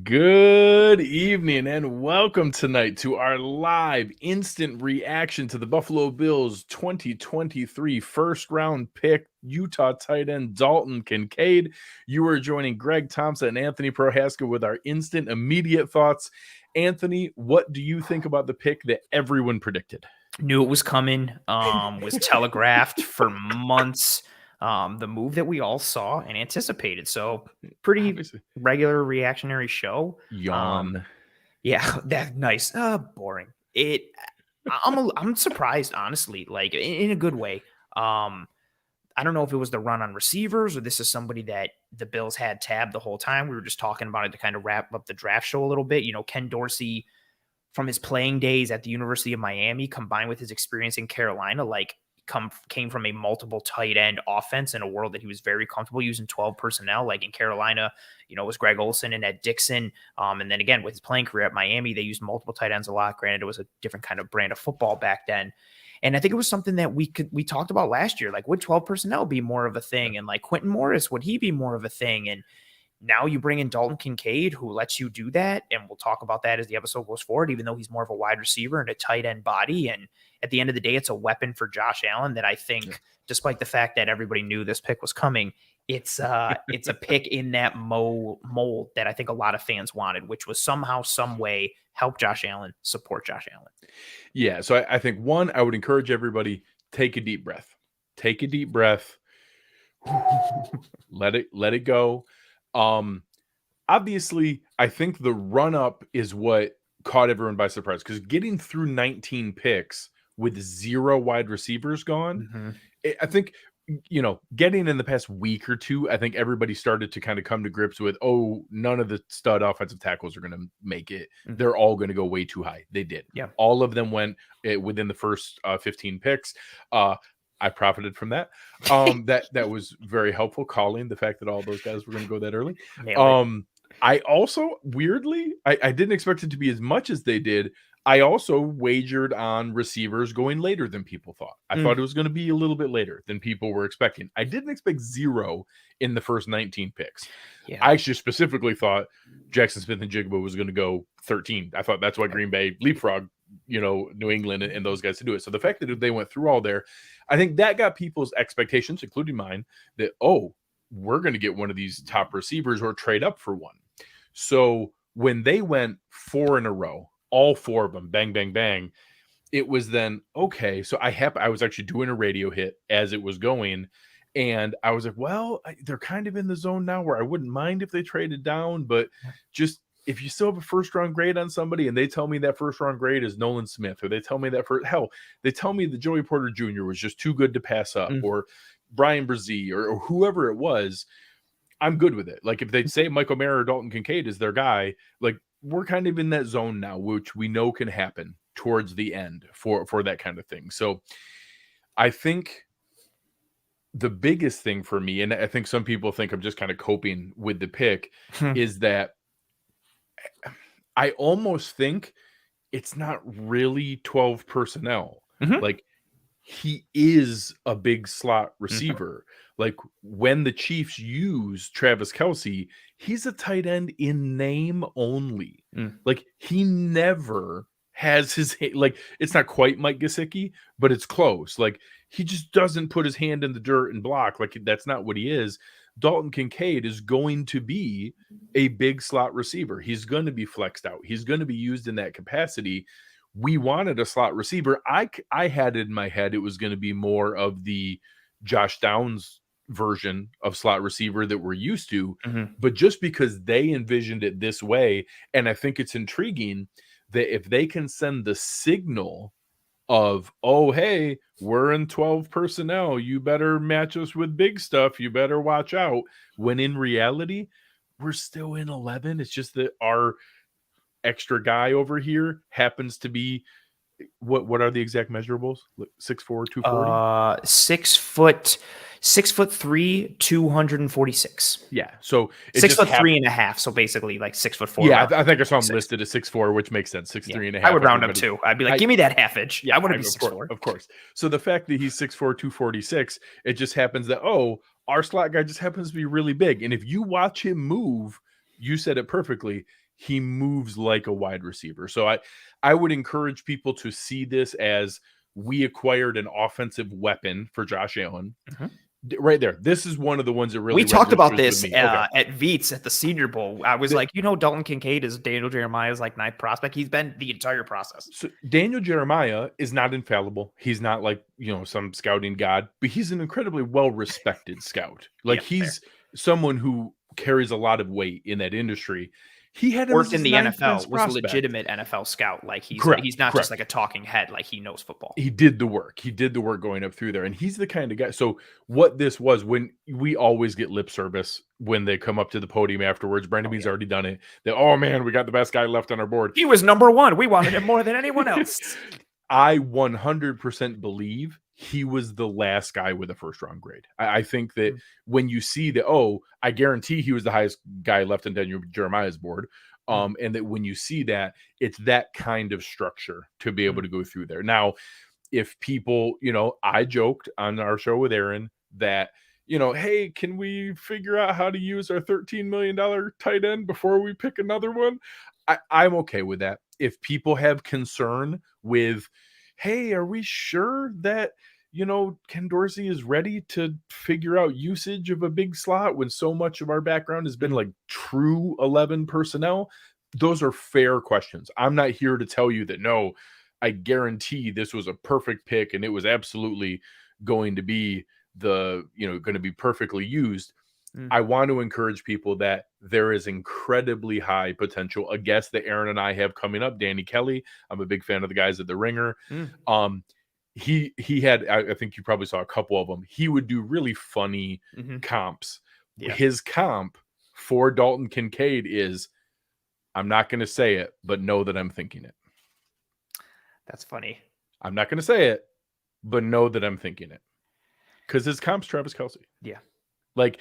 Good evening and welcome tonight to our live instant reaction to the Buffalo Bills 2023 first round pick Utah tight end Dalton Kincaid. You are joining Greg Tompsett and Anthony Prohaska with our instant immediate thoughts. Anthony, what do you think about the pick that everyone predicted? Knew it was coming, was telegraphed for months. The move that we all saw and anticipated. So pretty Obviously. regular reactionary show. Yawn. Yeah, that nice. Boring. I'm surprised, honestly, like in a good way. I don't know if it was the run on receivers or this is somebody that the Bills had tabbed the whole time. We were just talking about it to kind of wrap up the draft show a little bit. You know, Ken Dorsey, from his playing days at the University of Miami, combined with his experience in Carolina, came from a multiple tight end offense in a world that he was very comfortable using 12 personnel. Like in Carolina, it was Greg Olsen and Ed Dixon. And then again, with his playing career at Miami, they used multiple tight ends a lot. Granted, it was a different kind of brand of football back then. And I think it was something that we talked about last year. Like, would 12 personnel be more of a thing? And like Quentin Morris, would he be more of a thing? And now you bring in Dalton Kincaid, who lets you do that. And we'll talk about that as the episode goes forward, even though he's more of a wide receiver and a tight end body. And at the end of the day, it's a weapon for Josh Allen that I think, despite the fact that everybody knew this pick was coming, it's a pick in that mold that I think a lot of fans wanted, which was somehow, some way help Josh Allen, support Josh Allen. Yeah. So I think one, I would encourage everybody, take a deep breath. Take a deep breath. Let it go. Obviously, I think the run up is what caught everyone by surprise, because getting through 19 picks with 0 wide receivers gone, I think, getting in the past week or two, I think everybody started to kind of come to grips with, none of the stud offensive tackles are going to make it. They're all going to go way too high. They did. Yeah. All of them went within the first 15 picks. I profited from that. That was very helpful, calling the fact that all those guys were going to go that early. I also, weirdly, I didn't expect it to be as much as they did. I also wagered on receivers going later than people thought. I thought it was going to be a little bit later than people were expecting. I didn't expect 0 in the first 19 picks. Yeah. I actually specifically thought Jackson Smith-Njigba was going to go 13. I thought that's why Green Bay leapfrogged, New England and those guys to do it. So the fact that they went through all there, I think that got people's expectations, including mine, that, we're going to get one of these top receivers or trade up for one. So when they went 4 in a row, all 4 of them, bang, bang, bang, it was then, okay. So I was actually doing a radio hit as it was going, and I was like, well, they're kind of in the zone now where I wouldn't mind if they traded down, but just if you still have a first round grade on somebody and they tell me that first round grade is Nolan Smith, or they tell me that they tell me that Joey Porter Jr. was just too good to pass up, or Brian Brzee or whoever it was, I'm good with it. Like if they say Michael Mayer or Dalton Kincaid is their guy, like we're kind of in that zone now, which we know can happen towards the end for that kind of thing. So I think the biggest thing for me, and I think some people think I'm just kind of coping with the pick, is that I almost think it's not really 12 personnel. Like he is a big slot receiver. Like when the Chiefs use Travis Kelce, he's a tight end in name only. Like he never has his, like, it's not quite Mike Gesicki, but it's close. Like he just doesn't put his hand in the dirt and block. Like that's not what he is. Dalton Kincaid is going to be a big slot receiver. He's going to be flexed out. He's going to be used in that capacity. We wanted a slot receiver. I had it in my head it was going to be more of the Josh Downs version of slot receiver that we're used to, but just because they envisioned it this way, and I think it's intriguing that if they can send the signal of, oh, hey, we're in 12 personnel, you better match us with big stuff, you better watch out, when in reality, we're still in 11. It's just that our extra guy over here happens to be what are the exact measurables? 6'4", 240? 6'3", 246. Yeah. So it's 6'3.5". So basically like 6'4". Yeah, I think I saw him listed as 6'4", which makes sense. 6'3.5". I would round him too. I'd be like, give me that half inch. Yeah, I wouldn't be 6'4". Of course. So the fact that he's 6'4", 246, it just happens that, our slot guy just happens to be really big. And if you watch him move, you said it perfectly. He moves like a wide receiver. So I would encourage people to see this as we acquired an offensive weapon for Josh Allen. Mm-hmm. Right there. This is one of the ones that really we talked about registers this with me. at Veets at the Senior Bowl. I was like, Dalton Kincaid is Daniel Jeremiah's like ninth prospect. He's been the entire process. So Daniel Jeremiah is not infallible. He's not like, some scouting god, but he's an incredibly well-respected scout. Like he's someone who carries a lot of weight in that industry. He had worked in the NFL, was prospect. a legitimate NFL scout. Like he's not just like a talking head. Like he knows football. He did the work. He did the work going up through there, and he's the kind of guy. So what this was, when we always get lip service when they come up to the podium afterwards. Brandon Bean's already done it. Oh man, we got the best guy left on our board. He was number one. We wanted him more than anyone else. I 100% believe he was the last guy with a first-round grade. I think that when you see that, I guarantee he was the highest guy left on Daniel Jeremiah's board. And that when you see that, it's that kind of structure to be able to go through there. Now, if people, I joked on our show with Aaron that, hey, can we figure out how to use our $13 million tight end before we pick another one? I'm okay with that. If people have concern with, hey, are we sure that, Ken Dorsey is ready to figure out usage of a big slot when so much of our background has been like true 11 personnel? Those are fair questions. I'm not here to tell you that, no, I guarantee this was a perfect pick and it was absolutely going to be going to be perfectly used. I want to encourage people that there is incredibly high potential. A guest that Aaron and I have coming up, Danny Kelly. I'm a big fan of the guys at the Ringer. He had, I think you probably saw a couple of them. He would do really funny comps. Yeah. His comp for Dalton Kincaid is, I'm not going to say it, but know that I'm thinking it. That's funny. I'm not going to say it, but know that I'm thinking it. Because his comp's Travis Kelce. Yeah. Like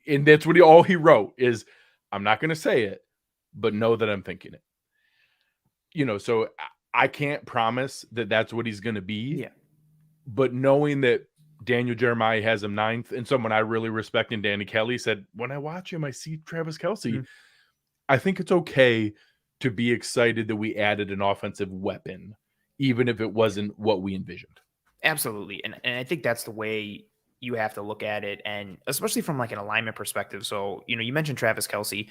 and that's what all he wrote is, I'm not going to say it, but know that I'm thinking it. So I can't promise that that's what he's going to be. Yeah. But knowing that Daniel Jeremiah has him ninth, and someone I really respect in Danny Kelly said, when I watch him, I see Travis Kelce. I think it's okay to be excited that we added an offensive weapon, even if it wasn't what we envisioned. Absolutely. And I think that's the way you have to look at it, and especially from like an alignment perspective. So, you mentioned Travis Kelce.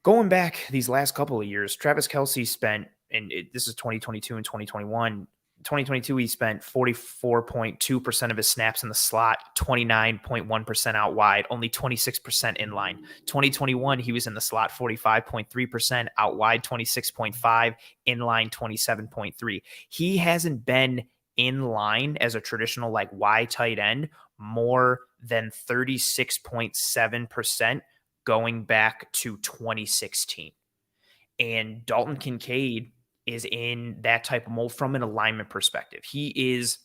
Going back these last couple of years, Travis Kelce spent, this is 2022 and 2021. 2022, he spent 44.2% of his snaps in the slot, 29.1% out wide, only 26% in line. 2021, he was in the slot 45.3%, out wide 26.5%, in line 27.3%. He hasn't been in line as a traditional like Y tight end more than 36.7% going back to 2016. And Dalton Kincaid is in that type of mold from an alignment perspective. He is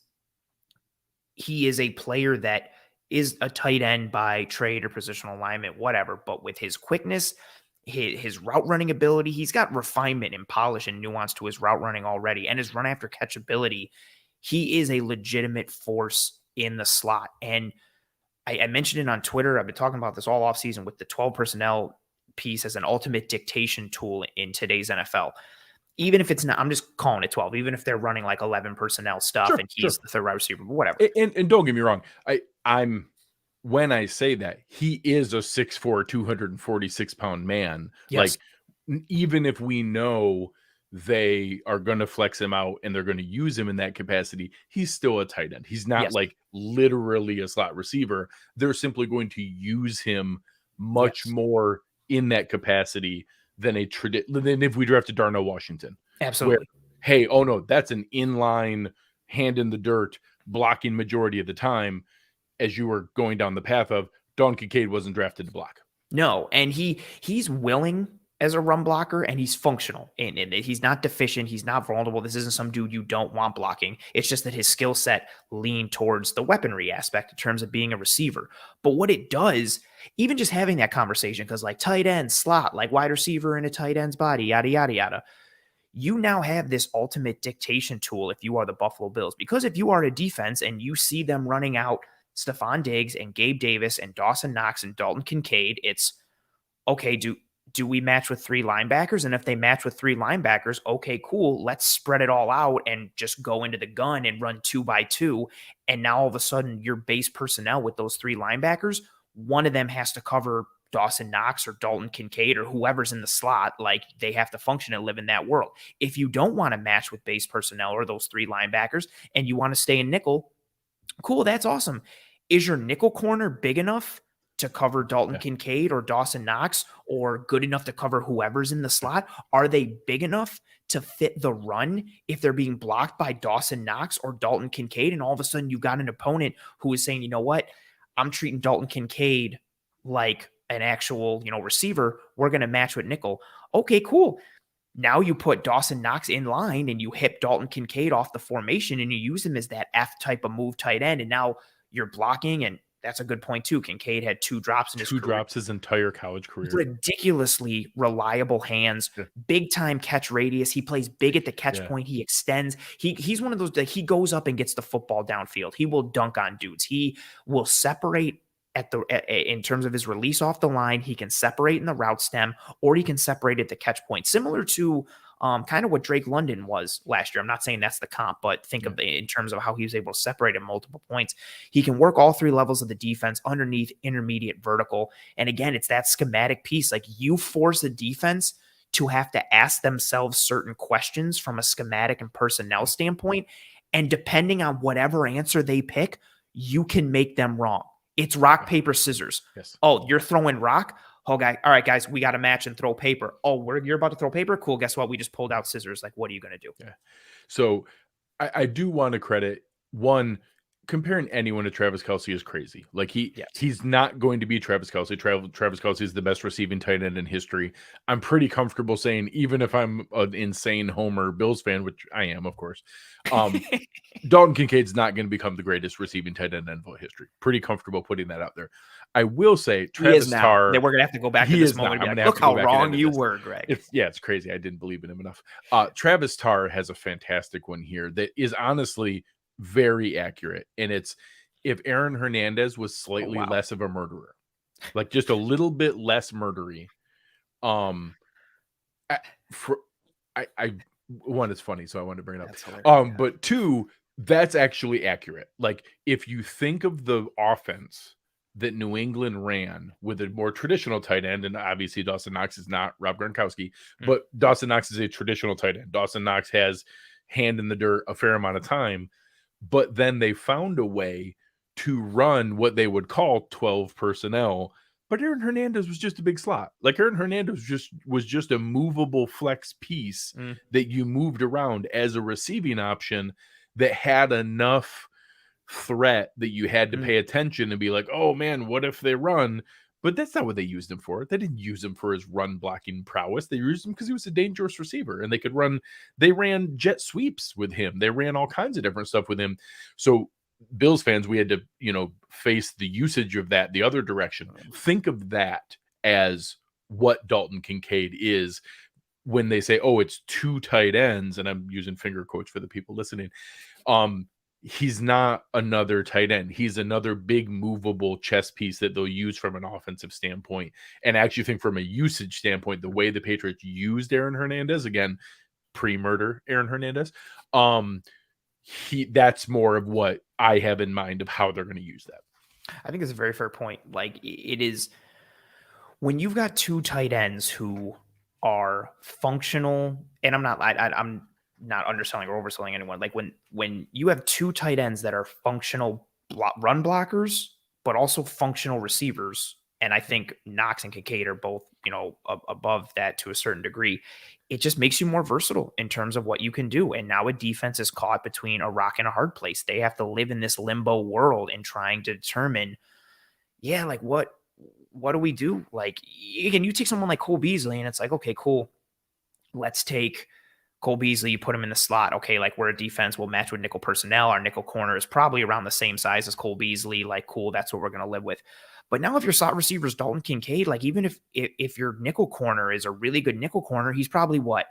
a player that is a tight end by trade or positional alignment, whatever, but with his quickness, his route running ability, he's got refinement and polish and nuance to his route running already, and his run after catch ability. He is a legitimate force in the slot. And I mentioned it on Twitter. I've been talking about this all offseason with the 12 personnel piece as an ultimate dictation tool in today's NFL. Even if it's not, I'm just calling it 12, even if they're running like 11 personnel stuff and he's the third wide receiver, whatever. And don't get me wrong. When I say that, he is a 6'4", 246-pound man. Yes. Like, even if we know they are going to flex him out and they're going to use him in that capacity, he's still a tight end. He's not like literally a slot receiver. They're simply going to use him much more in that capacity than than if we drafted Darnell Washington. Absolutely. Where, hey, oh no, that's an inline hand in the dirt blocking majority of the time, as you were going down the path of Dalton Kincaid wasn't drafted to block. No, and he's willing as a run blocker, and he's functional, and he's not deficient. He's not vulnerable. This isn't some dude you don't want blocking. It's just that his skill set leaned towards the weaponry aspect in terms of being a receiver. But what it does, even just having that conversation, because like tight end, slot, like wide receiver in a tight end's body, yada, yada, yada, you now have this ultimate dictation tool if you are the Buffalo Bills. Because if you are a defense and you see them running out Stephon Diggs and Gabe Davis and Dawson Knox and Dalton Kincaid, it's, okay, do we match with 3 linebackers? And if they match with 3 linebackers, okay, cool. Let's spread it all out and just go into the gun and run 2 by 2. And now all of a sudden, your base personnel with those 3 linebackers, one of them has to cover Dawson Knox or Dalton Kincaid or whoever's in the slot. Like, they have to function and live in that world. If you don't want to match with base personnel or those 3 linebackers and you want to stay in nickel, cool, that's awesome. Is your nickel corner big enough to cover Dalton Kincaid or Dawson Knox, or good enough to cover whoever's in the slot? Are they big enough to fit the run if they're being blocked by Dawson Knox or Dalton Kincaid? And all of a sudden you got an opponent who is saying, you know what, I'm treating Dalton Kincaid like an actual, receiver. We're going to match with nickel. Okay, cool. Now you put Dawson Knox in line and you hit Dalton Kincaid off the formation and you use him as that F type of move tight end. And now you're blocking, and that's a good point too. Kincaid had 2 drops in his career. 2 drops his entire college career. Ridiculously reliable hands, big time catch radius. He plays big at the catch point. He extends. He's one of those that he goes up and gets the football downfield. He will dunk on dudes. He will separate in terms of his release off the line. He can separate in the route stem, or he can separate at the catch point, similar to kind of what Drake London was last year. I'm not saying that's the comp, but think of it in terms of how he was able to separate at multiple points. He can work all 3 levels of the defense, underneath, intermediate, vertical. And again, it's that schematic piece. Like, you force a defense to have to ask themselves certain questions from a schematic and personnel standpoint. And depending on whatever answer they pick, you can make them wrong. It's rock, paper, scissors. Yes. Oh, you're throwing rock? Oh, guy. All right, guys, we got to match and throw paper. Oh, you're about to throw paper? Cool. Guess what? We just pulled out scissors. Like, what are you going to do? Yeah. So I do want to credit one. Comparing anyone to Travis Kelce is crazy. Like, he's not going to be Travis Kelce. Travis Kelce is the best receiving tight end in history. I'm pretty comfortable saying, even if I'm an insane Homer Bills fan, which I am, of course, Dalton Kincaid's not going to become the greatest receiving tight end in NFL history. Pretty comfortable putting that out there. I will say Travis Tarr. We're going to have to go back to this moment. Look how wrong you were, Greg. It's crazy. I didn't believe in him enough. Travis Tarr has a fantastic one here that is honestly very accurate. And it's, if Aaron Hernandez was slightly less of a murderer, like just a little bit less murdery. One, it's funny, so I wanted to bring it up. But 2, that's actually accurate. Like, if you think of the offense that New England ran with a more traditional tight end, and obviously Dawson Knox is not Rob Gronkowski, but Dawson Knox is a traditional tight end. Dawson Knox has hand in the dirt a fair amount of time, but then they found a way to run what they would call 12 personnel. But Aaron Hernandez was just a big slot. Like, Aaron Hernandez was just a movable flex piece that you moved around as a receiving option that had enough threat that you had to pay attention and be like, oh man, what if they run? But that's not what they used him for. They didn't use him for his run blocking prowess. They used him because he was a dangerous receiver, and they ran jet sweeps with him. They ran all kinds of different stuff with him. So Bills fans, we had to, face the usage of that the other direction. Think of that as what Dalton Kincaid is when they say, oh, it's 2 tight ends, and I'm using finger quotes for the people listening. He's not another tight end. He's another big movable chess piece that they'll use from an offensive standpoint. And I actually think from a usage standpoint, the way the Patriots used Aaron Hernandez, again, pre-murder Aaron Hernandez, that's more of what I have in mind of how they're going to use that. I think it's a very fair point. Like, it is, when you've got 2 tight ends who are functional, and I'm not underselling or overselling anyone. Like, when you have 2 tight ends that are functional run blockers, but also functional receivers, and I think Knox and Kincaid are both, above that to a certain degree, it just makes you more versatile in terms of what you can do. And now a defense is caught between a rock and a hard place. They have to live in this limbo world and trying to determine, like, what do we do? Like, again, you take someone like Cole Beasley and it's like, okay, cool. Let's take Cole Beasley, you put him in the slot. Okay, like, we're a defense, we'll match with nickel personnel. Our nickel corner is probably around the same size as Cole Beasley. Like, cool, that's what we're going to live with. But now if your slot receiver is Dalton Kincaid, like, even if your nickel corner is a really good nickel corner, he's probably 5'11",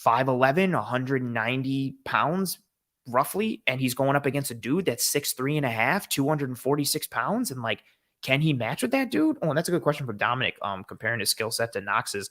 190 pounds roughly, and he's going up against a dude that's 6'3.5", 246 pounds. And like, Can he match with that dude? Oh, and that's a good question for Dominic. Comparing his skill set to Knox's,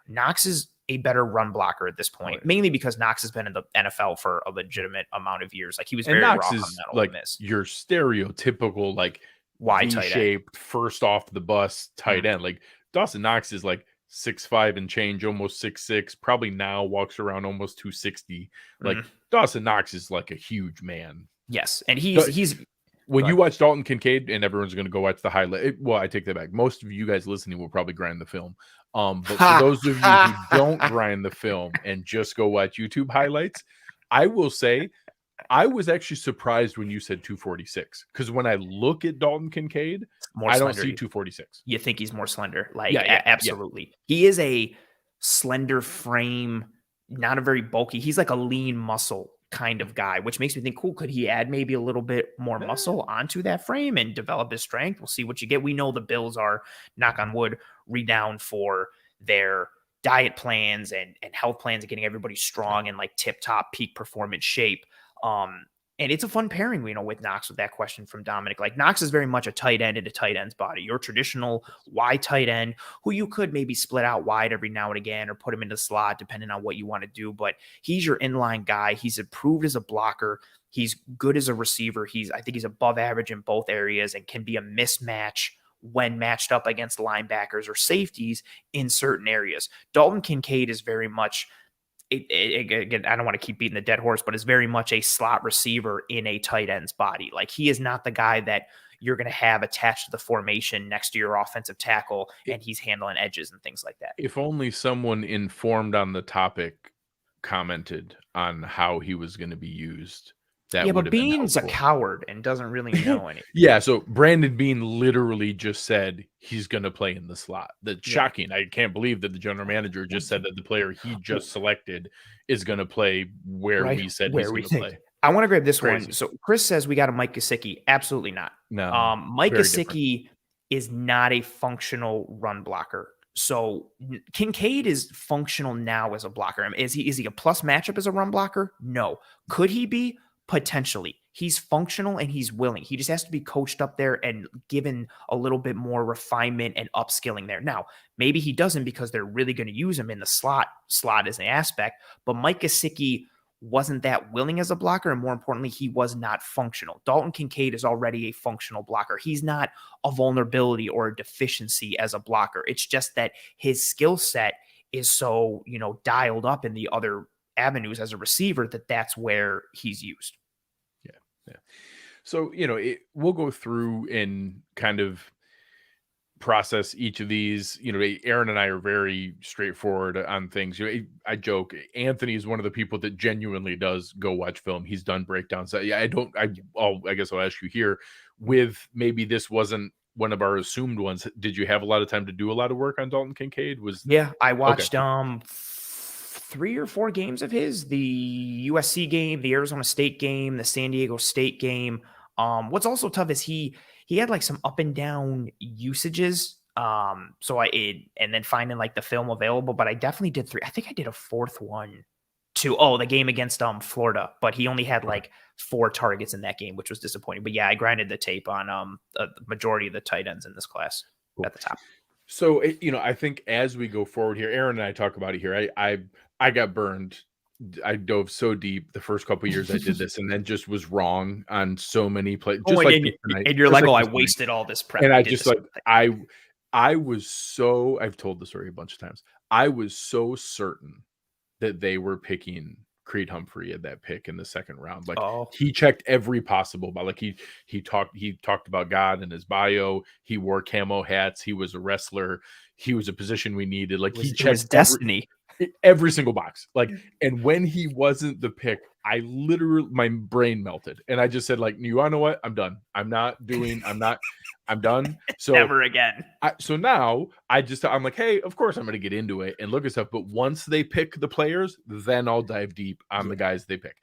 Knox is a better run blocker at this point, mainly because Knox has been in the NFL for a legitimate amount of years. Like he was very Knox raw is on that like Ole Miss. your stereotypical like V-shaped first off the bus tight end. Like Dawson Knox is like 6'5" and change, almost 6'6", probably now walks around almost 260. Like Dawson Knox is like a huge man. Yes, and he's when you watch Dalton Kincaid, and everyone's going to go watch the highlight. Well, I take that back. Most of you guys listening will probably grind the film. But for those of you who don't grind the film and just go watch YouTube highlights, I will say I was actually surprised when you said 246, because when I look at Dalton Kincaid, I don't see 246. You think he's more slender? Like, absolutely. Yeah. He is a slender frame, not a very bulky. He's like a lean muscle kind of guy, which makes me think, cool, could he add maybe a little bit more muscle onto that frame and develop his strength? We'll see what you get. We know the Bills are, knock on wood, renowned for their diet plans and health plans and getting everybody strong and like tip-top peak performance shape. And it's a fun pairing, with Knox, with that question from Dominic. Like, Knox is very much a tight end in a tight end's body. Your traditional wide tight end who you could maybe split out wide every now and again or put him in the slot depending on what you want to do. But he's your inline guy. He's improved as a blocker. He's good as a receiver. I think he's above average in both areas and can be a mismatch when matched up against linebackers or safeties in certain areas. Dalton Kincaid is very much... again, I don't want to keep beating the dead horse, but is very much a slot receiver in a tight end's body. Like, he is not the guy that you're going to have attached to the formation next to your offensive tackle and he's handling edges and things like that. If only someone informed on the topic commented on how he was going to be used. But Bean's a coward and doesn't really know anything. Yeah, so Brandon Bean literally just said he's going to play in the slot. That's shocking. I can't believe that the general manager just said that the player he just selected is going to play where we said he's going to play. I want to grab this one. So Chris says we got a Mike Gesicki. Absolutely not. No. Mike Gesicki is not a functional run blocker. So Kincaid is functional now as a blocker. Is he a plus matchup as a run blocker? No. Could he be? Potentially. He's functional and he's willing. He just has to be coached up there and given a little bit more refinement and upskilling there. Now, maybe he doesn't because they're really going to use him in the slot. Slot is an aspect, but Mike Gesicki wasn't that willing as a blocker, and more importantly, he was not functional. Dalton Kincaid is already a functional blocker. He's not a vulnerability or a deficiency as a blocker. It's just that his skill set is so, dialed up in the other avenues as a receiver that's where he's used. Yeah. So, we'll go through and kind of process each of these. Aaron and I are very straightforward on things. I joke, Anthony is one of the people that genuinely does go watch film. He's done breakdowns. I guess I'll ask you here, with maybe this wasn't one of our assumed ones. Did you have a lot of time to do a lot of work on Dalton Kincaid? I watched 3 or 4 games of his, the USC game, the Arizona State game, the San Diego State game. What's also tough is he had like some up and down usages. And then finding like the film available, but I definitely did 3. I think I did a 4th one the game against Florida, but he only had like 4 targets in that game, which was disappointing. But yeah, I grinded the tape on a majority of the tight ends in this class at the top. So, I think as we go forward here, Aaron and I talk about it here. I got burned. I dove so deep the first couple of years I did this, and then just was wrong on so many plays. And you're like, I wasted all this prep. And I just I was so, I've told the story a bunch of times. I was so certain that they were picking Creed Humphrey at that pick in the second round. Like, he checked every possible, but like he talked about God in his bio. He wore camo hats. He was a wrestler. He was a position we needed. Like, he checked destiny. Every single box. Like, and when he wasn't the pick, I literally, my brain melted, and I just said, like, you want to know what? I'm done. I'm done. So never again. So now I'm like, hey, of course I'm going to get into it and look at stuff. But once they pick the players, then I'll dive deep on the guys they pick.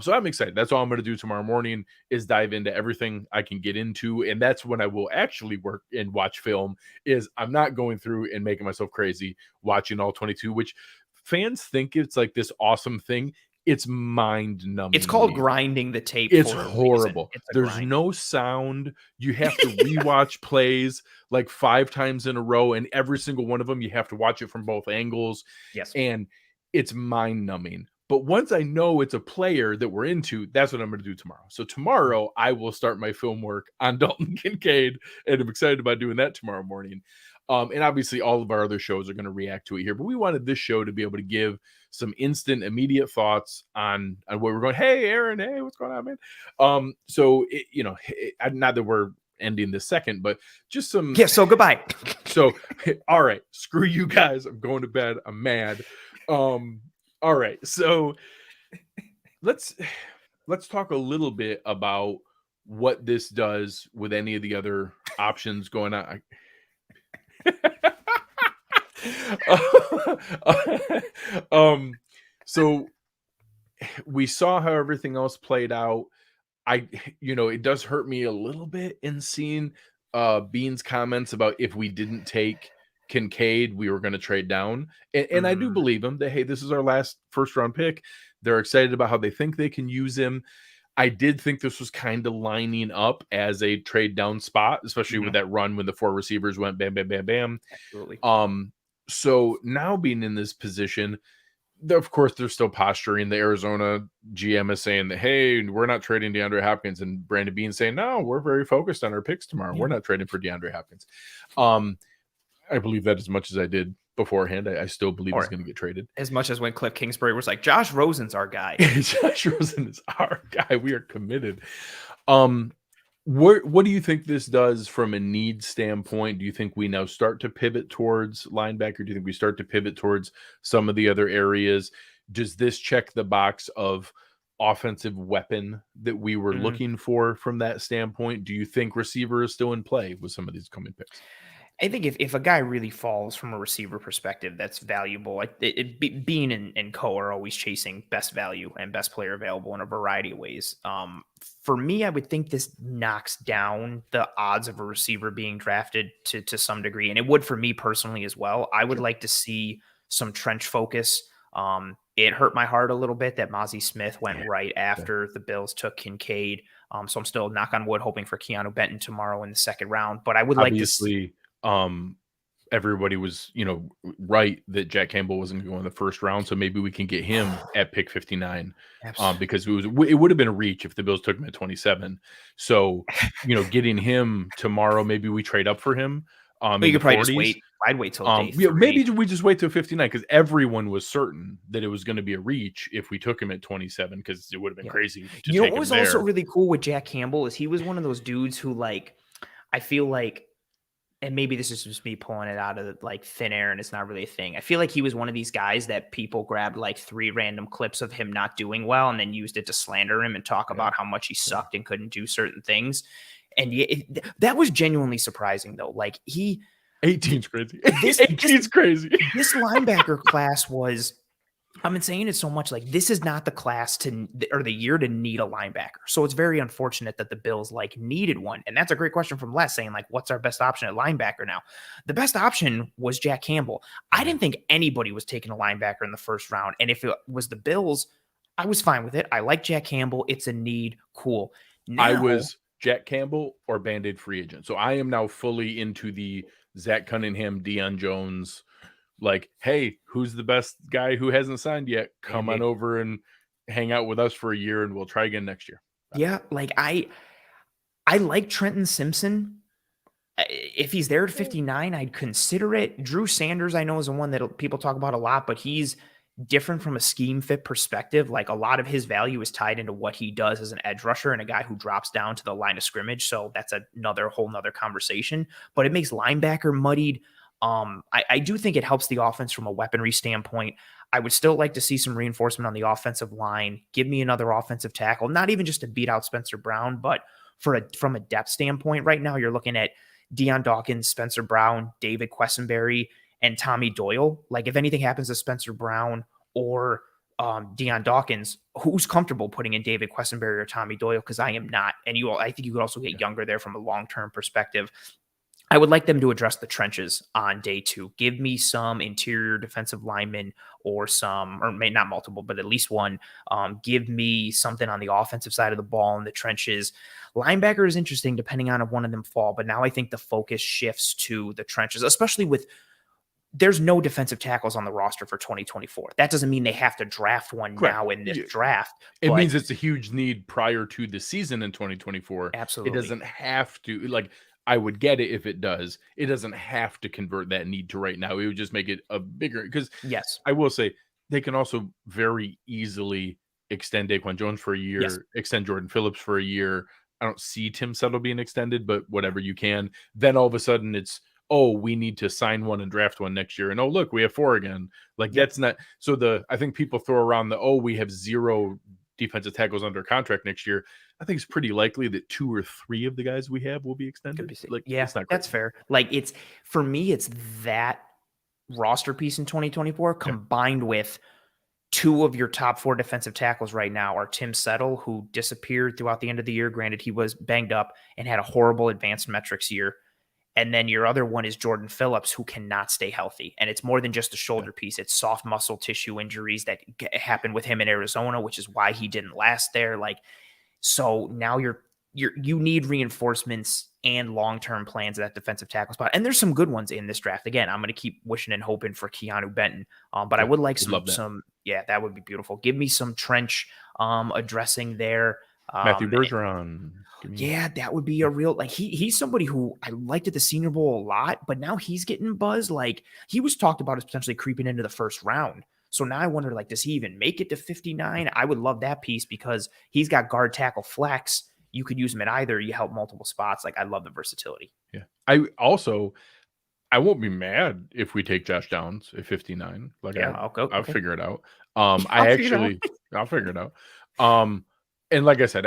So I'm excited. That's all I'm going to do tomorrow morning is dive into everything I can get into. And that's when I will actually work and watch film. Is I'm not going through and making myself crazy watching all 22, which fans think it's like this awesome thing. it's mind-numbing. It's called grinding the tape. It's for a horrible. reason. It's a There's grind. no sound. You have to rewatch plays like 5 times in a row, and every single one of them, you have to watch it from both angles. Yes. And it's mind-numbing. But once I know it's a player that we're into, that's what I'm going to do tomorrow. So tomorrow, I will start my film work on Dalton Kincaid, and I'm excited about doing that tomorrow morning. And obviously, all of our other shows are going to react to it here. But we wanted this show to be able to give some instant, immediate thoughts on what we're going. Hey, Aaron. Hey, what's going on, man? So not that we're ending this second, but just some. Yeah. So goodbye. So, all right, screw you guys. I'm going to bed. I'm mad. All right, so let's talk a little bit about what this does with any of the other options going on. So we saw how everything else played out. It does hurt me a little bit in seeing Bean's comments about if we didn't take Kincaid, we were going to trade down. And I do believe him that, hey, this is our last first round pick. They're excited about how they think they can use him. I did think this was kind of lining up as a trade down spot, especially with that run when the 4 receivers went bam, bam, bam, bam. Absolutely. So now being in this position, of course, they're still posturing. The Arizona GM is saying that, hey, we're not trading DeAndre Hopkins, and Brandon Bean saying, no, we're very focused on our picks tomorrow. Yeah. We're not trading for DeAndre Hopkins. I believe that as much as I did beforehand. I still believe he's going to get traded. As much as when Cliff Kingsbury was like, Josh Rosen's our guy. Josh Rosen is our guy. We are committed. What do you think this does from a need standpoint? Do you think we now start to pivot towards linebacker? Do you think we start to pivot towards some of the other areas? Does this check the box of offensive weapon that we were looking for from that standpoint? Do you think receiver is still in play with some of these coming picks? I think if a guy really falls from a receiver perspective, that's valuable. Bean and Co are always chasing best value and best player available in a variety of ways. For me, I would think this knocks down the odds of a receiver being drafted to some degree. And it would for me personally as well. I would like to see some trench focus. It hurt my heart a little bit that Mozzie Smith went right after the Bills took Kincaid. So I'm still, knock on wood, hoping for Keanu Benton tomorrow in the second round. But I would like to see. Everybody was, right that Jack Campbell wasn't going to go in the first round, so maybe we can get him at pick 59. Because it would have been a reach if the Bills took him at 27. So, getting him tomorrow, maybe we trade up for him. But you could probably just wait. I'd wait till day 3. Maybe we just wait till 59 because everyone was certain that it was going to be a reach if we took him at 27 because it would have been crazy. To what was also really cool with Jack Campbell is he was one of those dudes who, I feel like, and maybe this is just me pulling it out of thin air and it's not really a thing. I feel like he was one of these guys that people grabbed 3 random clips of him not doing well and then used it to slander him and talk about how much he sucked and couldn't do certain things. And that was genuinely surprising though. 18's crazy. 18's crazy. This linebacker class was, I've been saying it so much, this is not the class or the year to need a linebacker. So it's very unfortunate that the Bills needed one. And that's a great question from Les saying what's our best option at linebacker now? The best option was Jack Campbell. I didn't think anybody was taking a linebacker in the first round. And if it was the Bills, I was fine with it. I like Jack Campbell. It's a need. Cool. Now, I was Jack Campbell or Band-Aid free agent. So I am now fully into the Zach Cunningham, Deion Jones, hey, who's the best guy who hasn't signed yet? Come on over and hang out with us for a year and we'll try again next year. Yeah. I like Trenton Simpson. If he's there at 59, I'd consider it. Drew Sanders, I know, is the one that people talk about a lot, but he's different from a scheme fit perspective. A lot of his value is tied into what he does as an edge rusher and a guy who drops down to the line of scrimmage. So that's whole nother conversation, but it makes linebacker muddied. I do think it helps the offense from a weaponry standpoint. I would still like to see some reinforcement on the offensive line. Give me another offensive tackle, not even just to beat out Spencer Brown, but from a depth standpoint, right now you're looking at Deion Dawkins, Spencer Brown, David Quessenberry, and Tommy Doyle. If anything happens to Spencer Brown or Deion Dawkins, who's comfortable putting in David Quessenberry or Tommy Doyle? Because I am not. And I think you could also get younger there from a long-term perspective. I would like them to address the trenches on day 2. Give me some interior defensive linemen or not multiple, but at least one. Give me something on the offensive side of the ball in the trenches. Linebacker is interesting depending on if one of them fall, but now I think the focus shifts to the trenches, especially with there's no defensive tackles on the roster for 2024. That doesn't mean they have to draft one now in this draft. It means it's a huge need prior to the season in 2024. Absolutely. It doesn't have to, like, I would get it if it does. It doesn't have to convert that need to right now. It would just make it a bigger, because yes, I will say they can also very easily extend Daquan Jones for a year, extend Jordan Phillips for a year. I don't see Tim Settle being extended, but whatever you can. Then all of a sudden it's, oh, we need to sign one and draft one next year. And oh, look, we have 4 again. Like that's not, so I think people throw around we have 0 defensive tackles under contract next year. I think it's pretty likely that 2 or 3 of the guys we have will be extended. Like, yeah, it's not that's fair. Like for me, it's that roster piece in 2024 combined with 2 of your top 4 defensive tackles right now are Tim Settle, who disappeared throughout the end of the year. Granted, he was banged up and had a horrible advanced metrics year. And then your other one is Jordan Phillips, who cannot stay healthy. And it's more than just a shoulder piece. It's soft muscle tissue injuries that happened with him in Arizona, which is why he didn't last there. Like, so now you need reinforcements and long-term plans at that defensive tackle spot. And there's some good ones in this draft. Again, I'm going to keep wishing and hoping for Keanu Benton. But I would like that would be beautiful. Give me some trench addressing there. Matthew Bergeron. Yeah, that would be a real, like, he's somebody who I liked at the Senior Bowl a lot, but now he's getting buzz. Like, he was talked about as potentially creeping into the first round. So now I wonder, like, does he even make it to 59? I would love that piece because he's got guard, tackle, flex. You could use him at either. You help multiple spots. Like, I love the versatility. Yeah. I won't be mad if we take Josh Downs at 59. Like, I'll figure it out. I'll figure it out. And like I said,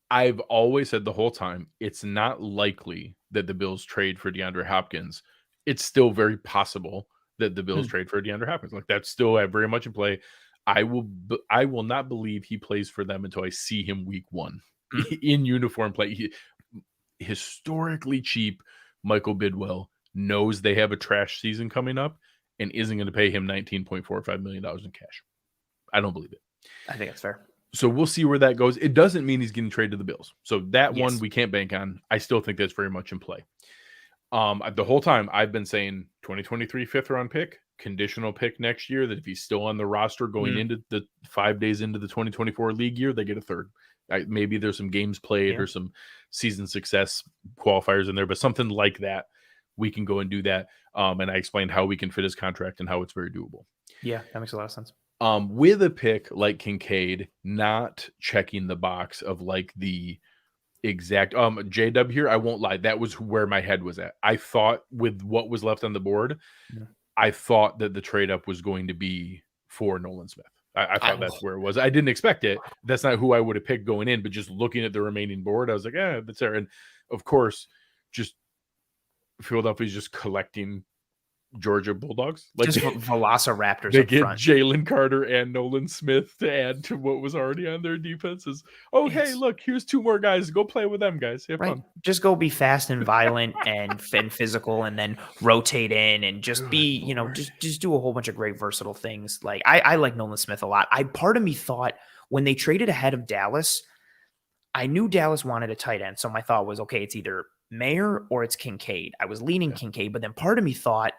I've always said the whole time, it's not likely that the Bills trade for DeAndre Hopkins. It's still very possible that the Bills trade for DeAndre Hopkins. Like, that's still very much in play. I will not believe he plays for them until I see him week 1 in uniform play. Historically cheap Michael Bidwell knows they have a trash season coming up and isn't going to pay him $19.45 million in cash. I don't believe it. I think that's fair. So we'll see where that goes. It doesn't mean he's getting traded to the Bills. So that one we can't bank on. I still think that's very much in play. The whole time I've been saying 2023 5th round pick, conditional pick next year, that if he's still on the roster going into the 5 days into the 2024 league year, they get a 3rd. Maybe there's some games played or some season success qualifiers in there, but something like that, we can go and do that. And I explained how we can fit his contract and how it's very doable. Yeah, that makes a lot of sense. With a pick like Kincaid, not checking the box of like the exact JW here, I won't lie, that was where my head was at. I thought with what was left on the board, I thought that the trade up was going to be for Nolan Smith. I thought that's where it was. I didn't expect it. That's not who I would have picked going in, but just looking at the remaining board, I was like, that's there. And of course, just Philadelphia's just collecting Georgia Bulldogs, like just Velociraptors. They get Jalen Carter and Nolan Smith to add to what was already on their defenses. Hey, look, here's 2 more guys. Go play with them, guys. Have fun. Just go be fast and violent and physical, and then rotate in and just be, just do a whole bunch of great versatile things. Like I like Nolan Smith a lot. Part of me thought when they traded ahead of Dallas, I knew Dallas wanted a tight end, so my thought was, okay, it's either Mayer or it's Kincaid. I was leaning Kincaid, but then part of me thought,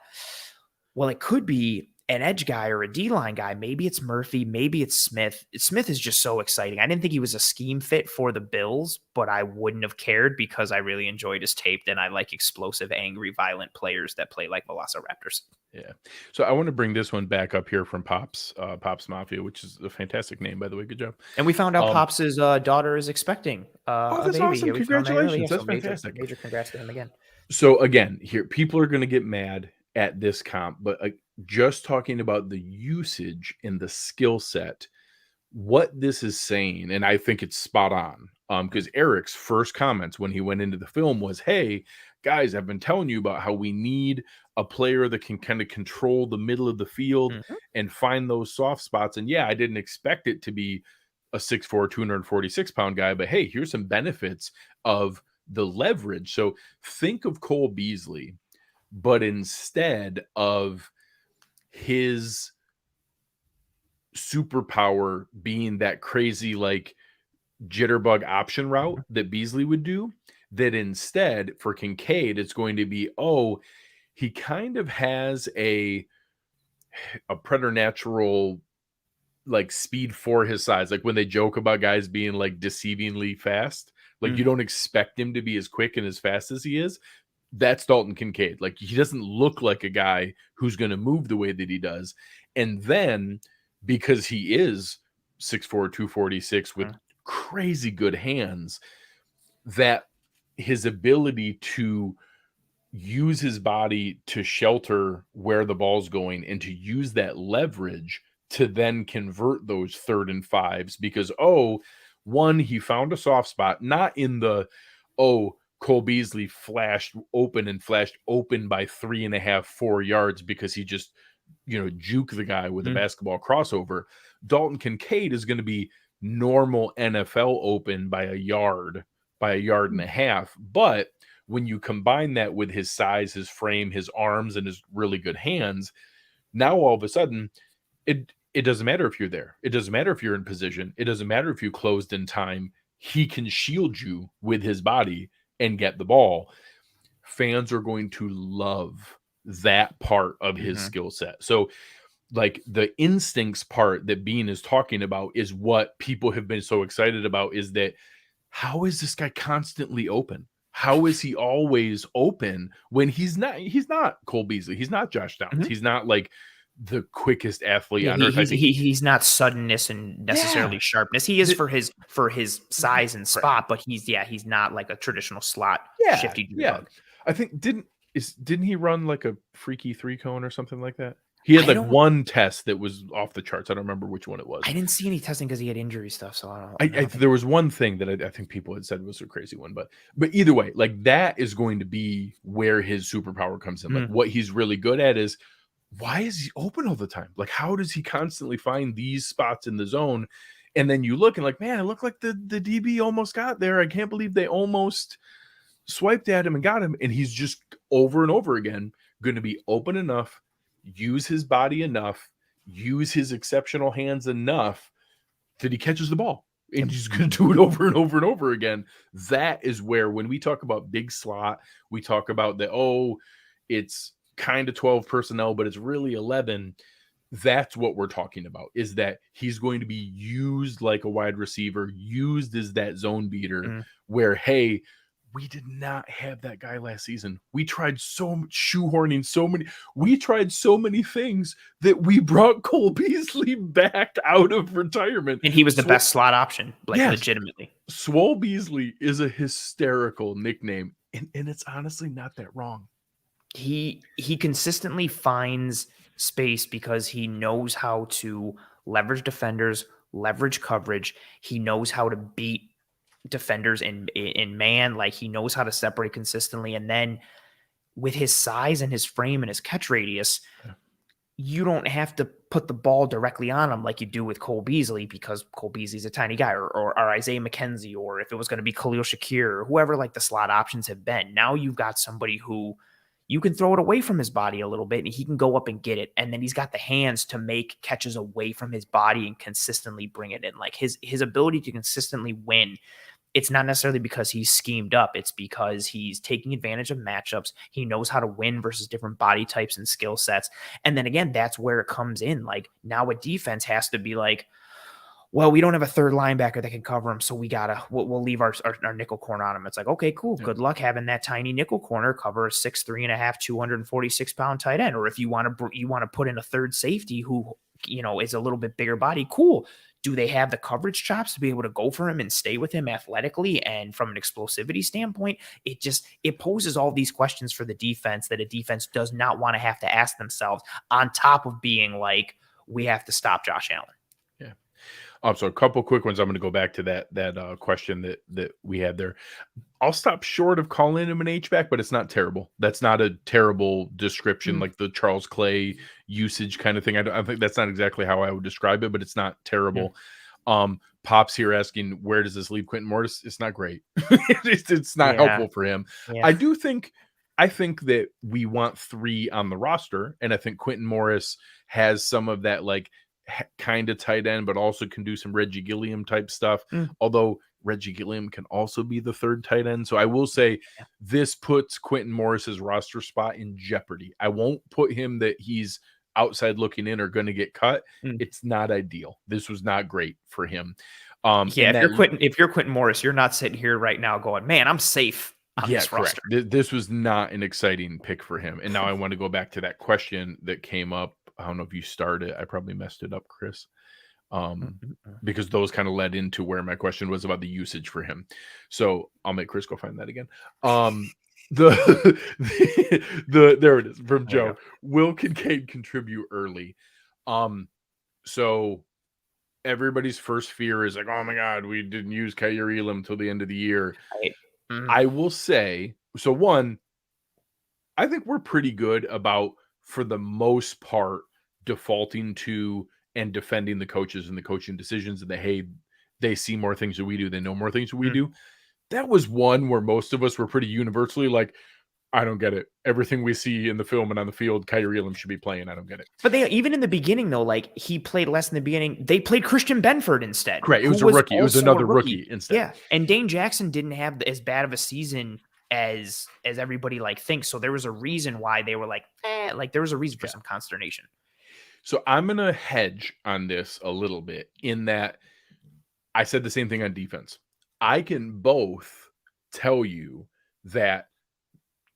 well, it could be an edge guy or a D-line guy. Maybe it's Murphy. Maybe it's Smith. Smith is just so exciting. I didn't think he was a scheme fit for the Bills, but I wouldn't have cared because I really enjoyed his tape. And I like explosive, angry, violent players that play like Velociraptors. Yeah. So I want to bring this one back up here from Pops Mafia, which is a fantastic name, by the way. Good job. And we found out Pops' daughter is expecting a baby. Awesome. Congratulations. That's fantastic. Major congrats to him again. So again, here, people are going to get mad at this comp, but just talking about the usage and the skill set, what this is saying, and I think it's spot on, because Eric's first comments when he went into the film was, hey, guys, I've been telling you about how we need a player that can kind of control the middle of the field and find those soft spots. And yeah, I didn't expect it to be a 6'4", 246-pound guy, but hey, here's some benefits of the leverage. So think of Cole Beasley, but instead of his superpower being that crazy like jitterbug option route that Beasley would do, that instead for Kincaid it's going to be, oh, he kind of has a preternatural like speed for his size. Like when they joke about guys being like deceivingly fast, like you don't expect him to be as quick and as fast as he is. That's Dalton Kincaid. Like he doesn't look like a guy who's going to move the way that he does. And then because he is 6'4", 246 with crazy good hands, that his ability to use his body to shelter where the ball's going and to use that leverage to then convert those 3rd and 5s, because, one, he found a soft spot, not in the, Cole Beasley flashed open by 3.5, 4 yards because he just, juke the guy with a basketball crossover. Dalton Kincaid is going to be normal NFL open by a yard and a half. But when you combine that with his size, his frame, his arms, and his really good hands, now all of a sudden, it doesn't matter if you're there. It doesn't matter if you're in position. It doesn't matter if you closed in time. He can shield you with his body and get the ball. Fans are going to love that part of his skill set. So like the instincts part that Bean is talking about is what people have been so excited about, is that how is this guy constantly open? How is he always open when he's not Cole Beasley. He's not Josh Downs. He's not like the quickest athlete on earth. He's not suddenness and necessarily sharpness. He is for his size and spot, but he's not like a traditional slot shifty bug. I think didn't he run like a freaky 3-cone or something like that? He had like one test that was off the charts. I don't remember which one it was. I didn't see any testing because he had injury stuff. So I don't. There was one thing that I think people had said was a crazy one, but either way, like that is going to be where his superpower comes in. Like what he's really good at is, why is he open all the time? Like how does he constantly find these spots in the zone? And then you look and like, man, it looked like the DB almost got there. I can't believe they almost swiped at him and got him. And he's just over and over again going to be open enough, use his body enough, use his exceptional hands enough that he catches the ball. And he's going to do it over and over and over again. That is where, when we talk about big slot, we talk about it's kind of 12 personnel, but it's really 11. That's what we're talking about, is that he's going to be used like a wide receiver, used as that zone beater, where, hey, we did not have that guy last season. We tried so much shoehorning, we tried so many things that we brought Cole Beasley back out of retirement. And he was the best slot option, legitimately. Swole Beasley is a hysterical nickname, and it's honestly not that wrong. He consistently finds space because he knows how to leverage defenders, leverage coverage. He knows how to beat defenders in man. Like he knows how to separate consistently. And then with his size and his frame and his catch radius, you don't have to put the ball directly on him like you do with Cole Beasley, because Cole Beasley's a tiny guy, or Isaiah McKenzie, or if it was going to be Khalil Shakir, or whoever like the slot options have been. Now you've got somebody who you can throw it away from his body a little bit and he can go up and get it. And then he's got the hands to make catches away from his body and consistently bring it in. Like his ability to consistently win, it's not necessarily because he's schemed up. It's because he's taking advantage of matchups. He knows how to win versus different body types and skill sets. And then again, that's where it comes in. Like now a defense has to be like, well, we don't have a third linebacker that can cover him, so we'll leave our nickel corner on him. It's like, okay, cool. Good luck having that tiny nickel corner cover a 6'3.5", 246-pound tight end. Or if you want to put in a third safety who, is a little bit bigger body, cool. Do they have the coverage chops to be able to go for him and stay with him athletically and from an explosivity standpoint? It poses all these questions for the defense that a defense does not want to have to ask themselves, on top of being like, we have to stop Josh Allen. So a couple quick ones. I'm going to go back to that question that we had there. I'll stop short of calling him an H-back, but it's not terrible. That's not a terrible description, like the Charles Clay usage kind of thing. I think that's not exactly how I would describe it, but it's not terrible. Pops here asking, where does this leave Quentin Morris? It's not great. It's not helpful for him. Yeah. I think that we want 3 on the roster, and I think Quentin Morris has some of that like kind of tight end, but also can do some Reggie Gilliam type stuff. Although Reggie Gilliam can also be the 3rd tight end. So I will say this puts Quentin Morris's roster spot in jeopardy. I won't put him that he's outside looking in or going to get cut. It's not ideal. This was not great for him. If you're Quentin Morris, you're not sitting here right now going, man, I'm safe on this roster. This was not an exciting pick for him. And now I want to go back to that question that came up. I don't know if you started. I probably messed it up, Chris. Because those kind of led into where my question was about the usage for him. So I'll make Chris go find that again. There it is from Joe. Will Kincaid contribute early? So everybody's first fear is like, oh my God, we didn't use Kaiir Elam till the end of the year. I will say, so one, I think we're pretty good about, for the most part, defaulting to and defending the coaches and the coaching decisions, and they see more things than we do, they know more things than we do. That was one where most of us were pretty universally like, I don't get it. Everything we see in the film and on the field, Kaiir Elam should be playing. I don't get it. But even in the beginning, though, like he played less in the beginning. They played Christian Benford instead. Correct. It was a rookie. It was another rookie instead. Yeah. And Dane Jackson didn't have as bad of a season as everybody like thinks. So there was a reason why they were like, there was a reason for some consternation. So I'm going to hedge on this a little bit in that I said the same thing on defense. I can both tell you that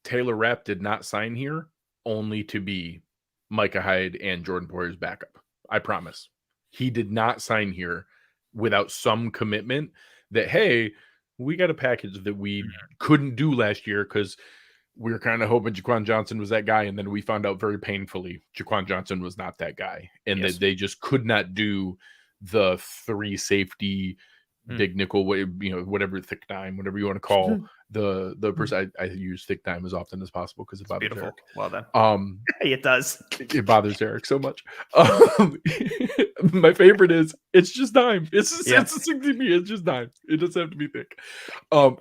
Taylor Rapp did not sign here only to be Micah Hyde and Jordan Poyer's backup. I promise. He did not sign here without some commitment that, hey, we got a package that we couldn't do last year because we were kind of hoping Jaquan Johnson was that guy. And then we found out very painfully Jaquan Johnson was not that guy. And that they just could not do the 3 safety big nickel, whatever, thick dime, whatever you want to call the person. I use thick dime as often as possible because it bothers Eric. Well done. It does. It bothers Eric so much. My favorite is it's just dime. It's just dime. It doesn't have to be thick.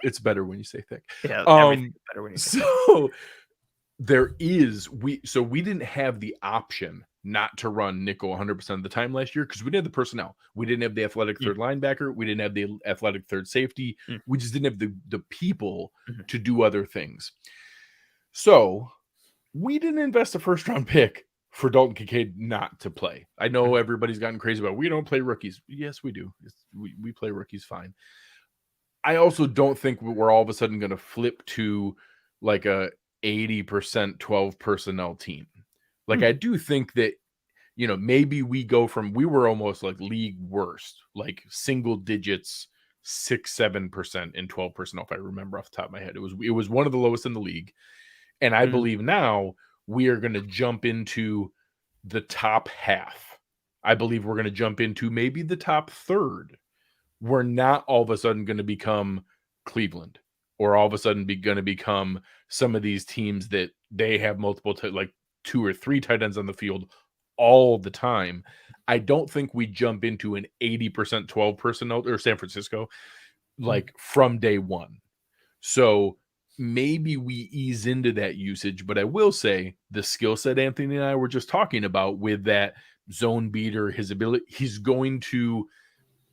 It's better when you say thick. Yeah, everything's better when you say thick. So we didn't have the option not to run nickel 100% of the time last year because we didn't have the personnel. We didn't have the athletic third linebacker. We didn't have the athletic third safety. We just didn't have the people to do other things. So we didn't invest a first round pick for Dalton Kincaid not to play. I know everybody's gotten crazy about we don't play rookies. Yes, we do. We play rookies fine. I also don't think we're all of a sudden going to flip to like a 80% 12 personnel team. Like, I do think that, maybe we go from, we were almost like league worst, like single digits, 6-7% in 12 personnel. If I remember off the top of my head, it was one of the lowest in the league. And I believe now we are going to jump into the top half. I believe we're going to jump into maybe the top third. We're not all of a sudden going to become Cleveland or all of a sudden going to become some of these teams that they have multiple, like 2 or 3 tight ends on the field all the time. I don't think we jump into an 80% 12 personnel or San Francisco like from day one. So maybe we ease into that usage, but I will say the skill set Anthony and I were just talking about with that zone beater, his ability, he's going to,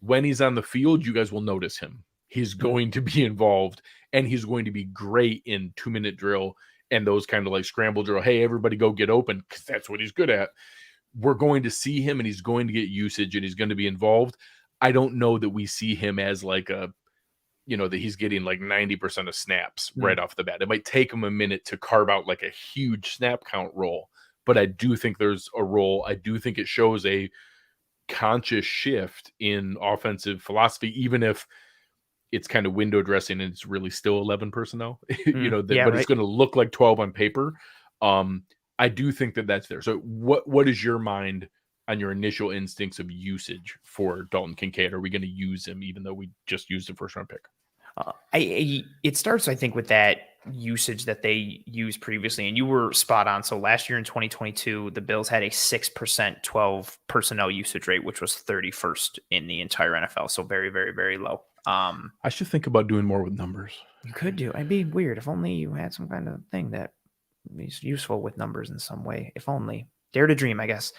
when he's on the field, you guys will notice him. He's going to be involved and he's going to be great in 2-minute drill and those kind of like scramble drill. Hey, everybody go get open because that's what he's good at. We're going to see him and he's going to get usage and he's going to be involved. I don't know that we see him as like a, that he's getting like 90% of snaps right off the bat. It might take him a minute to carve out like a huge snap count role, but I do think there's a role. I do think it shows a conscious shift in offensive philosophy, even if it's kind of window dressing and it's really still 11 personnel, but it's going to look like 12 on paper. I do think that that's there. So what is your mind on your initial instincts of usage for Dalton Kincaid? Are we going to use him even though we just used a first round pick? It starts, I think, with that usage that they used previously, and you were spot on. So last year in 2022, the Bills had a 6% 12 personnel usage rate, which was 31st in the entire NFL. So very, very, very low. I should think about doing more with numbers. You could do. It'd be weird if only you had some kind of thing that is useful with numbers in some way. If only. Dare to dream, I guess.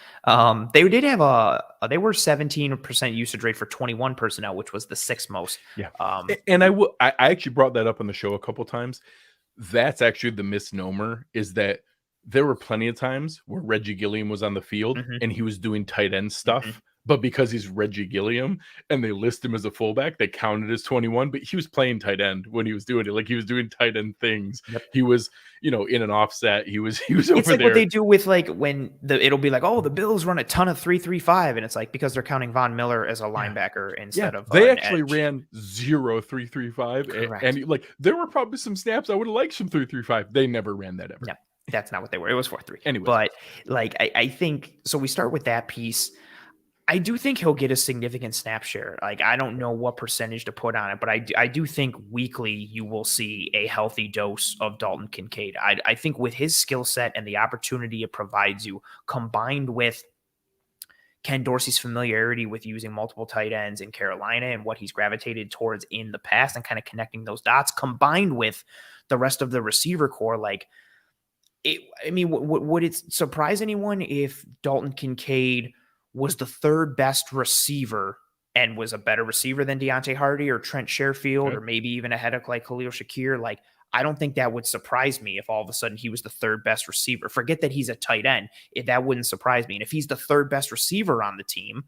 They did have they were 17% usage rate for 21 personnel, which was the sixth most. Yeah. And I actually brought that up on the show a couple times. That's actually the misnomer, is that there were plenty of times where Reggie Gilliam was on the field and he was doing tight end stuff. But because he's Reggie Gilliam and they list him as a fullback, they counted as 21, but he was playing tight end when he was doing it. Like, he was doing tight end things. Yep. He was, in an offset. He was over it's like there. What they do with, like, when it'll be like, oh, the Bills run a ton of 3-3-5, and it's like, because they're counting Von Miller as a linebacker instead of they actually edge. ran 0-3-3-5. And like, there were probably some snaps I would have liked some 3-3-5. They never ran that ever. No, that's not what they were. It was 4-3. Anyway, but like, I think so. We start with that piece. I do think he'll get a significant snap share. Like, I don't know what percentage to put on it, but I do think weekly you will see a healthy dose of Dalton Kincaid. I think with his skill set and the opportunity it provides you, combined with Ken Dorsey's familiarity with using multiple tight ends in Carolina and what he's gravitated towards in the past and kind of connecting those dots, combined with the rest of the receiver core, like, would it surprise anyone if Dalton Kincaid was the third best receiver and was a better receiver than Deontay Hardy or Trent Sherfield, or maybe even ahead of like Khalil Shakir? Like, I don't think that would surprise me if all of a sudden he was the third best receiver. Forget that he's a tight end. That wouldn't surprise me. And if he's the third best receiver on the team,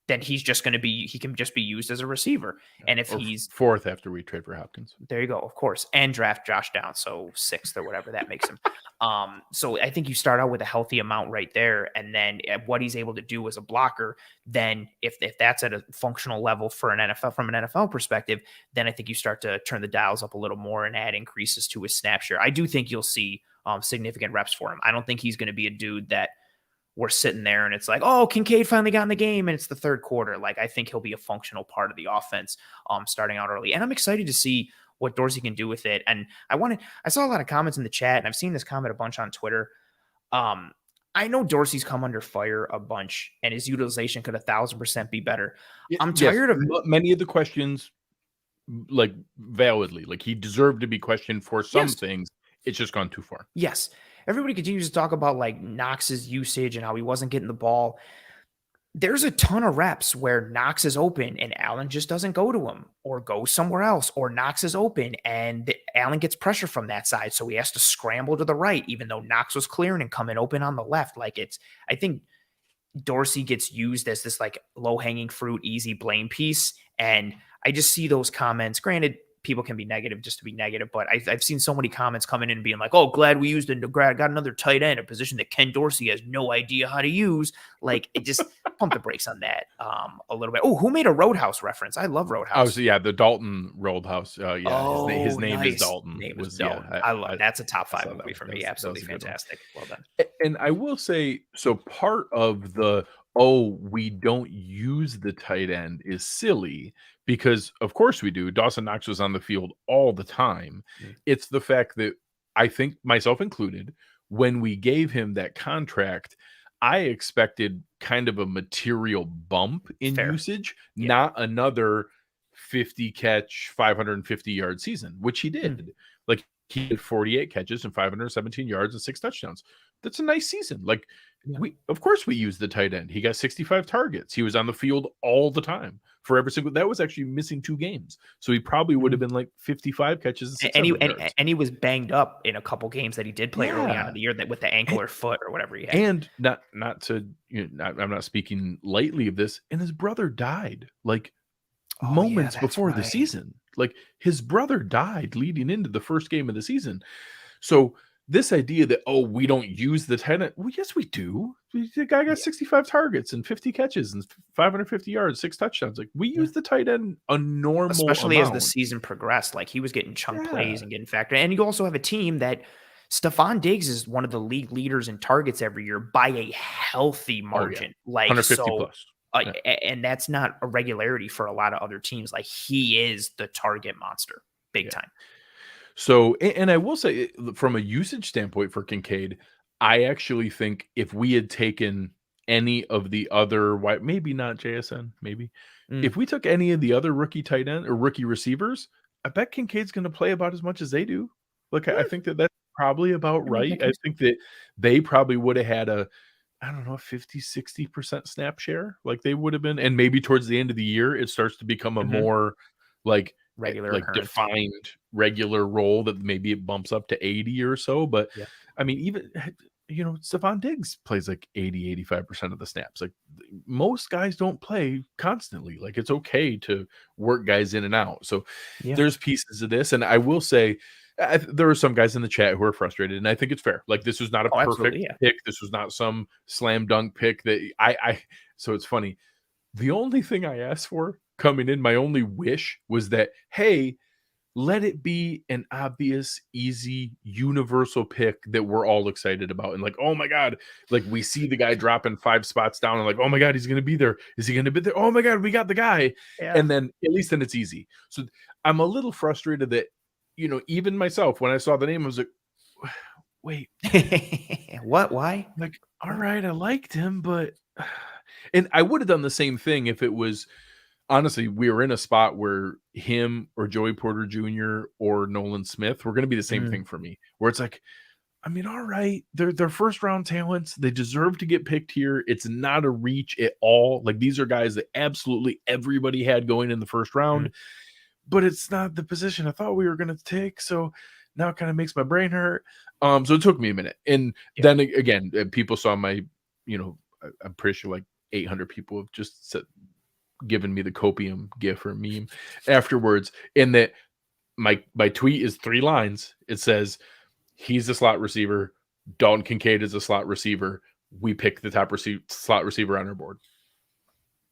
then he can just be used as a receiver. And if he's fourth after we trade for Hopkins, there you go, of course, and draft Josh Downs, so sixth or whatever that makes him. So I think you start out with a healthy amount right there, and then what he's able to do as a blocker, then if that's at a functional level for an NFL, from an NFL perspective, then I think you start to turn the dials up a little more and add increases to his snap share. I do think you'll see significant reps for him. I don't think he's going to be a dude that we're sitting there and it's like, oh, Kincaid finally got in the game and it's the third quarter. Like, I think he'll be a functional part of the offense starting out early. And I'm excited to see what Dorsey can do with it. And I saw a lot of comments in the chat, and I've seen this comment a bunch on Twitter. I know Dorsey's come under fire a bunch and his utilization could 1,000% be better. I'm tired of many of the questions, like, validly, like, he deserved to be questioned for some things. It's just gone too far. Yes. Everybody continues to talk about like Knox's usage and how he wasn't getting the ball. There's a ton of reps where Knox is open and Allen just doesn't go to him or go somewhere else, or Knox is open and Allen gets pressure from that side. So he has to scramble to the right, even though Knox was clearing and coming open on the left. Like, I think Dorsey gets used as this like low hanging fruit, easy blame piece. And I just see those comments. Granted, people can be negative just to be negative, but I've seen so many comments coming in and being like, oh, glad we got another tight end, a position that Ken Dorsey has no idea how to use. Like, it just pump the brakes on that a little bit. Oh, who made a Roadhouse reference? I love Roadhouse. Oh, so yeah, the Dalton Roadhouse. His name nice. is Dalton. Dalton. I love that's a top 5 movie for me. Absolutely fantastic. Well done. And I will say, so part of the we don't use the tight end is silly, because of course we do. Dawson Knox was on the field all the time. It's the fact that, I think myself included, when we gave him that contract, I expected kind of a material bump in usage, not another 50 catch, 550 yard season, which he did. Like, he had 48 catches and 517 yards and 6 touchdowns. That's a nice season. Like, of course we use the tight end. He got 65 targets. He was on the field all the time for every single. That was actually missing 2 games, so he probably would have been like 55 catches and he was banged up in a couple games that he did play early on in the year, that with the ankle or foot or whatever he had. And not to, I'm not speaking lightly of this. And his brother died like moments before the season. Like, his brother died leading into the first game of the season. So this idea that, we don't use the tight end. Well, yes, we do. The guy got 65 targets and 50 catches and 550 yards, 6 touchdowns. Like, we use the tight end a normal especially amount. As the season progressed. Like, he was getting chunk plays and getting factored. And you also have a team that Stephon Diggs is one of the league leaders in targets every year by a healthy margin. Like, 150 plus. And that's not a regularity for a lot of other teams. Like, he is the target monster. big time. So, and I will say, from a usage standpoint for Kincaid, I actually think if we had taken any of the other, maybe not JSN, maybe if we took any of the other rookie tight end or rookie receivers, I bet Kincaid's going to play about as much as they do. Look, I think that that's probably about right. I think that they probably would have had I don't know, 50-60% snap share, like they would have been. And maybe towards the end of the year, it starts to become a more regular defined regular role that maybe it bumps up to 80 or so. But I mean, even Stephon Diggs plays like 80-85% of the snaps. Like most guys don't play constantly. Like it's okay to work guys in and out. So there's pieces of this. And I will say, there are some guys in the chat who are frustrated, and I think it's fair. Like this was not a perfect pick. This was not some slam dunk pick that so it's funny. The only thing I asked for coming in, my only wish was that, hey, let it be an obvious, easy, universal pick that we're all excited about. And like, oh my God, like we see the guy dropping 5 spots down and like, oh my God, he's going to be there. Is he going to be there? Oh my God, we got the guy. And then at least then it's easy. So I'm a little frustrated that, even myself, when I saw the name, I was like, wait, what? Why? Like, all right, I liked him, but, and I would have done the same thing if it was, honestly, we were in a spot where him or Joey Porter Jr. or Nolan Smith were going to be the same thing for me, where it's like, I mean, all right, they're first round talents. They deserve to get picked here. It's not a reach at all. Like these are guys that absolutely everybody had going in the first round, but it's not the position I thought we were going to take. So now it kind of makes my brain hurt. So it took me a minute. And then again, people saw my, I'm pretty sure like 800 people have just said, given me the copium gif or meme afterwards, in that my tweet is 3 lines. It says, he's a slot receiver. Dalton Kincaid is a slot receiver. We pick the top slot receiver on our board.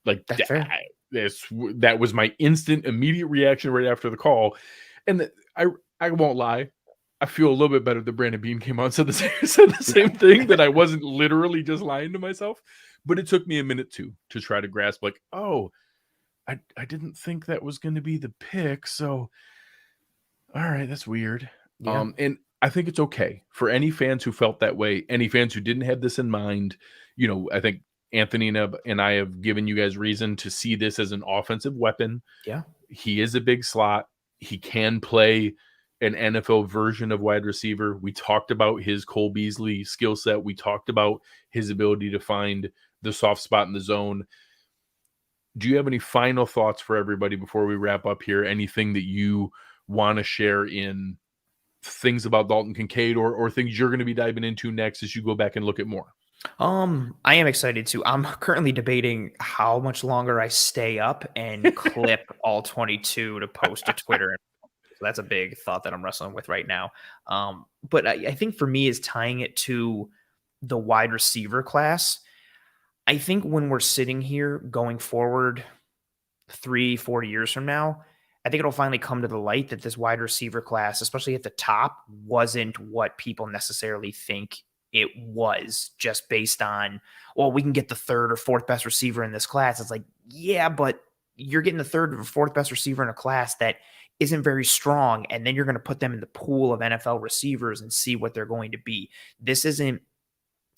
Like that's fair. That was my instant, immediate reaction right after the call. And I won't lie, I feel a little bit better that Brandon Bean came out and said the same thing, that I wasn't literally just lying to myself. But it took me a minute to try to grasp, like, oh, I didn't think that was going to be the pick. So, all right, that's weird. And I think it's okay for any fans who felt that way, any fans who didn't have this in mind. I think Anthony and I have given you guys reason to see this as an offensive weapon. Yeah. He is a big slot. He can play an NFL version of wide receiver. We talked about his Cole Beasley skill set. We talked about his ability to find the soft spot in the zone. Do you have any final thoughts for everybody before we wrap up here? Anything that you want to share in things about Dalton Kincaid or things you're going to be diving into next as you go back and look at more? I am excited too. I'm currently debating how much longer I stay up and clip all 22 to post to Twitter. So that's a big thought that I'm wrestling with right now. But I think for me is tying it to the wide receiver class. I think when we're sitting here going forward 3-4 years from now, I think it'll finally come to the light that this wide receiver class, especially at the top, wasn't what people necessarily think it was, just based on, well, we can get the 3rd or 4th best receiver in this class. It's like, yeah, but you're getting the 3rd or 4th best receiver in a class that isn't very strong. And then you're going to put them in the pool of NFL receivers and see what they're going to be. This isn't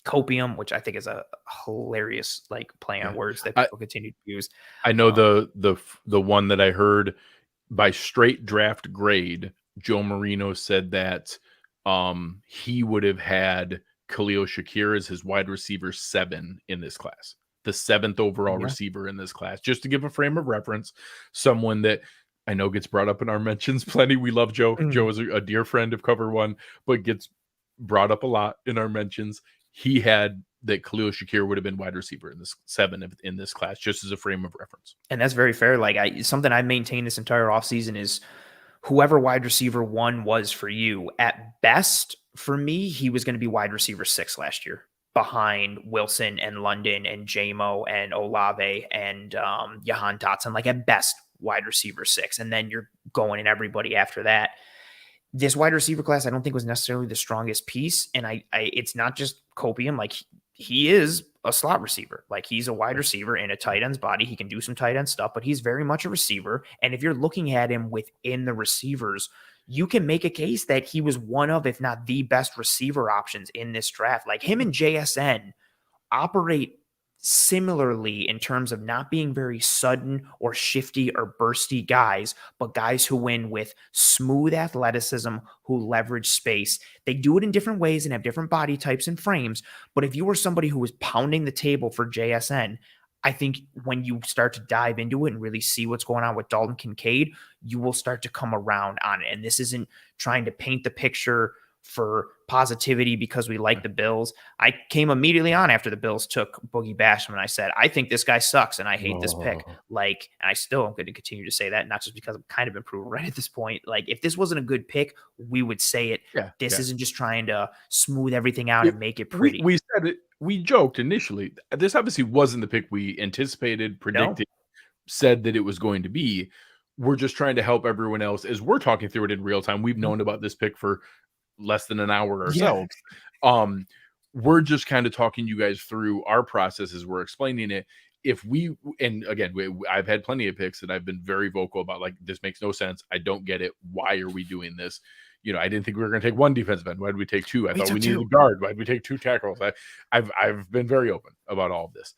copium, which I think is a hilarious play on words that people continue to use. I know the one that I heard by straight draft grade, Joe Marino said that he would have had Khalil Shakir as his wide receiver 7 in this class, the 7th overall receiver in this class. Just to give a frame of reference, someone that I know gets brought up in our mentions plenty. We love Joe. Joe is a dear friend of Cover One, but gets brought up a lot in our mentions. He had that Khalil Shakir would have been wide receiver in this 7 in this class, just as a frame of reference. And that's very fair. Something I maintained this entire offseason is whoever wide receiver 1 was for you, at best, for me, he was going to be wide receiver 6 last year, behind Wilson and London and JMO and Olave and Jahan Dotson, at best wide receiver 6. And then you're going in everybody after that. This wide receiver class, I don't think was necessarily the strongest piece. And it's not just copium. He is a slot receiver. Like, he's a wide receiver in a tight end's body. He can do some tight end stuff, but he's very much a receiver. And if you're looking at him within the receivers, you can make a case that he was one of, if not the best receiver options in this draft. Like, him and JSN operate similarly in terms of not being very sudden or shifty or bursty guys, but guys who win with smooth athleticism, who leverage space. They do it in different ways and have different body types and frames. But if you were somebody who was pounding the table for JSN, I think when you start to dive into it and really see what's going on with Dalton Kincaid, you will start to come around on it. And this isn't trying to paint the picture for positivity because we like the Bills. I came immediately on after the Bills took Boogie Basham, and I said, I think this guy sucks and I hate this pick. Like, and I still am going to continue to say that, not just because I'm kind of improved right at this point. Like, if this wasn't a good pick, we would say it. This isn't just trying to smooth everything out and make it pretty. We said it. We joked initially. This obviously wasn't the pick we anticipated, predicted, said that it was going to be. We're just trying to help everyone else as we're talking through it in real time. We've known about this pick for less than an hour ourselves. We're just kind of talking you guys through our process as we're explaining it. If we, and again, I've had plenty of picks that I've been very vocal about, like, this makes no sense. I don't get it. Why are we doing this? You know, I didn't think we were going to take one defensive end. Why did we take two? I thought we needed a guard. Why did we take two tackles? I've been very open about all of this.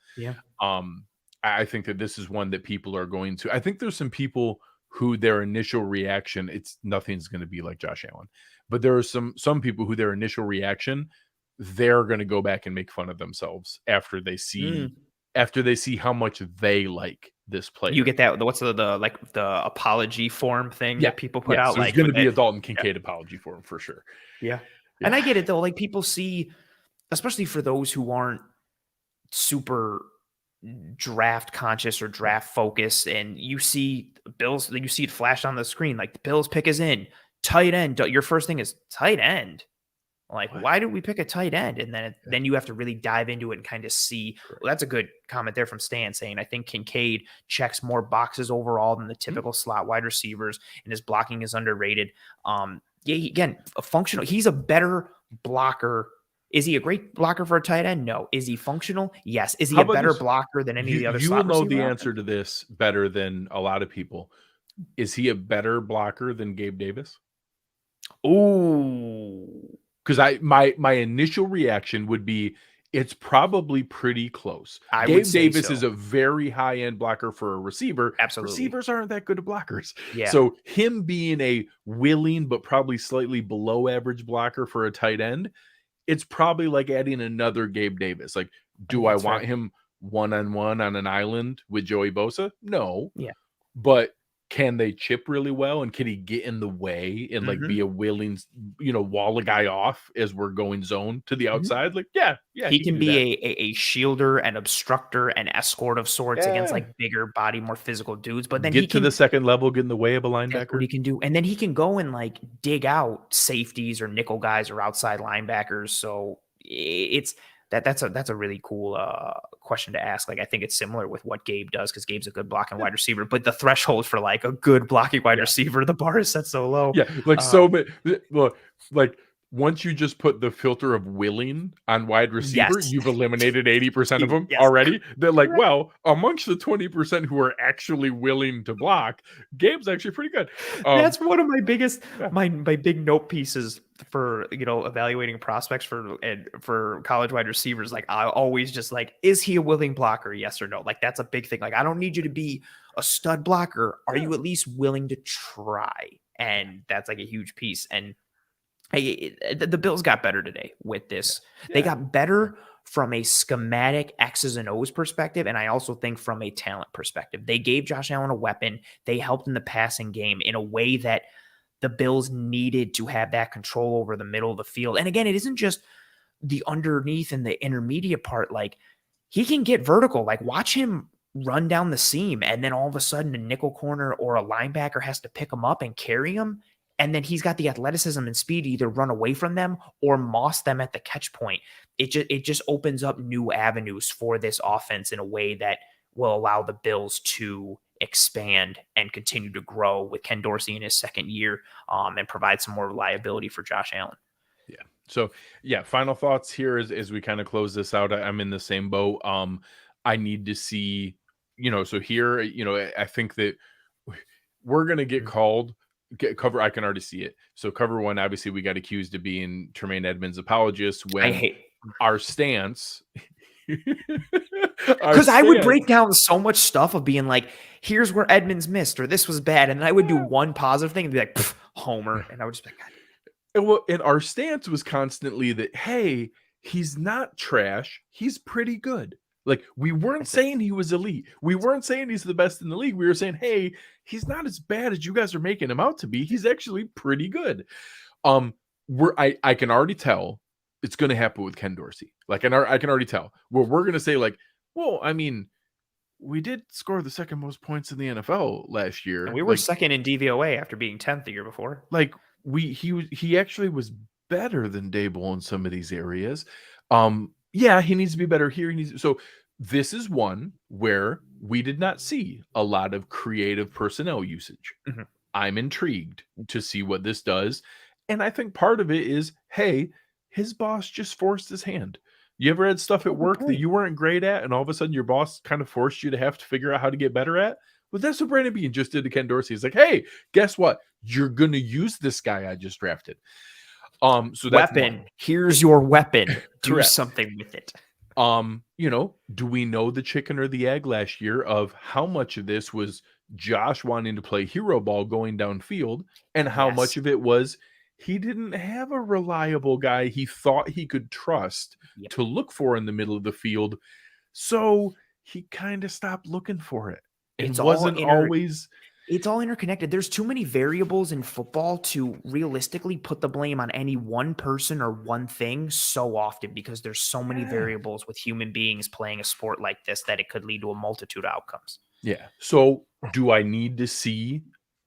I think that this is one that people are going to, I think there's some people who their initial reaction, nothing's going to be like Josh Allen, but there are some people who their initial reaction, they're going to go back and make fun of themselves after they see how much they like this player. You get that? What's the apology form thing that people put out? So there's going to be a Dalton Kincaid apology form for sure. And I get it though. Like, people see, especially for those who aren't super draft conscious or draft focused, and you see Bills, you see it flash on the screen, like the Bills pick is in tight end. Your first thing is tight end. Like, why did we pick a tight end? And then you have to really dive into it and kind of see. Well, that's a good comment there from Stan saying, I think Kincaid checks more boxes overall than the typical slot wide receivers, and his blocking is underrated. Again, a functional. He's a better blocker. Is he a great blocker for a tight end? No. Is he functional? Yes. Is he a better blocker than any of the other slot receivers? You will know the answer to this better than a lot of people. Is he a better blocker than Gabe Davis? Ooh. Because my initial reaction would be, it's probably pretty close. Gabe Davis is a very high-end blocker for a receiver. Absolutely. Receivers aren't that good at blockers. Yeah. So him being a willing but probably slightly below average blocker for a tight end, it's probably like adding another Gabe Davis. Like, do I want him one-on-one on an island with Joey Bosa? No. Yeah. But can they chip really well, and can he get in the way and like be a willing, wall a guy off as we're going zone to the outside? Like, he can be a shielder and obstructor and escort of sorts against like bigger body, more physical dudes. But then he can, to the second level, get in the way of a linebacker. That's what he can do, and then he can go and like dig out safeties or nickel guys or outside linebackers. So that's a really cool question to ask. Like, I think it's similar with what Gabe does, because Gabe's a good blocking wide receiver, but the threshold for like a good blocking wide receiver, the bar is set so low. Like once you just put the filter of willing on wide receiver, you've eliminated 80% of them already. They're like, well, amongst the 20% who are actually willing to block, Gabe's actually pretty good. That's one of my biggest, my big note pieces for, evaluating prospects for college wide receivers. Like, I always just like, is he a willing blocker? Yes or no? Like, that's a big thing. Like, I don't need you to be a stud blocker. Are you at least willing to try? And that's like a huge piece. And the Bills got better today with this. They got better from a schematic X's and O's perspective, and I also think from a talent perspective. They gave Josh Allen a weapon. They helped in the passing game in a way that the Bills needed to have that control over the middle of the field. And again, it isn't just the underneath and the intermediate part. Like, he can get vertical. Like, watch him run down the seam, and then all of a sudden a nickel corner or a linebacker has to pick him up and carry him. And then he's got the athleticism and speed to either run away from them or moss them at the catch point. It just opens up new avenues for this offense in a way that will allow the Bills to expand and continue to grow with Ken Dorsey in his second year, and provide some more reliability for Josh Allen. Yeah. So yeah, final thoughts here as we kind of close this out. I'm in the same boat. I need to see, so here, I think that we're gonna get called. Get cover. I can already see it. So cover one, obviously, we got accused of being Tremaine Edmonds' apologist I when hate our stance. because I would break down so much stuff of being like, here's where Edmonds missed, or this was bad, and then I would do one positive thing and be like, Homer, and I would just be like, God. And our stance was constantly that, hey, he's not trash. He's pretty good. Like, we weren't saying he was elite. We weren't saying he's the best in the league. We were saying, hey, he's not as bad as you guys are making him out to be. He's actually pretty good. I can already tell it's going to happen with Ken Dorsey. Like, I can already tell where we're going to say, like, well, I mean, we did score the second most points in the NFL last year. And we were second in DVOA after being 10th the year before. Like, he actually was better than Dable in some of these areas. Yeah, he needs to be better here. So this is one where we did not see a lot of creative personnel usage. Mm-hmm. I'm intrigued to see what this does. And I think part of it is, hey, his boss just forced his hand. You ever had stuff at work that you weren't great at, and all of a sudden your boss kind of forced you to have to figure out how to get better at? Well, that's what Brandon Beane just did to Ken Dorsey. He's like, hey, guess what? You're going to use this guy I just drafted. So that's weapon. Here's your weapon. Do something with it. Do we know the chicken or the egg last year of how much of this was Josh wanting to play hero ball going downfield, and how much of it was he didn't have a reliable guy he thought he could trust to look for in the middle of the field. So he kind of stopped looking for it. It wasn't always. It's all interconnected. There's too many variables in football to realistically put the blame on any one person or one thing so often, because there's so many variables with human beings playing a sport like this that it could lead to a multitude of outcomes. Yeah. So do I need to see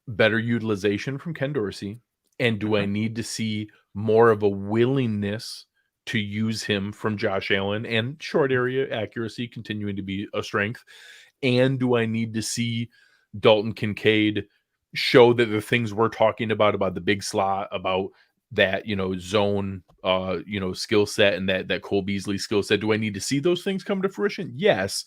better utilization from Ken Dorsey? And do I need to see more of a willingness to use him from Josh Allen, and short area accuracy continuing to be a strength? And do I need to see Dalton Kincaid show that the things we're talking about the big slot, about that, zone, skill set, and that Cole Beasley skill set? Do I need to see those things come to fruition? Yes.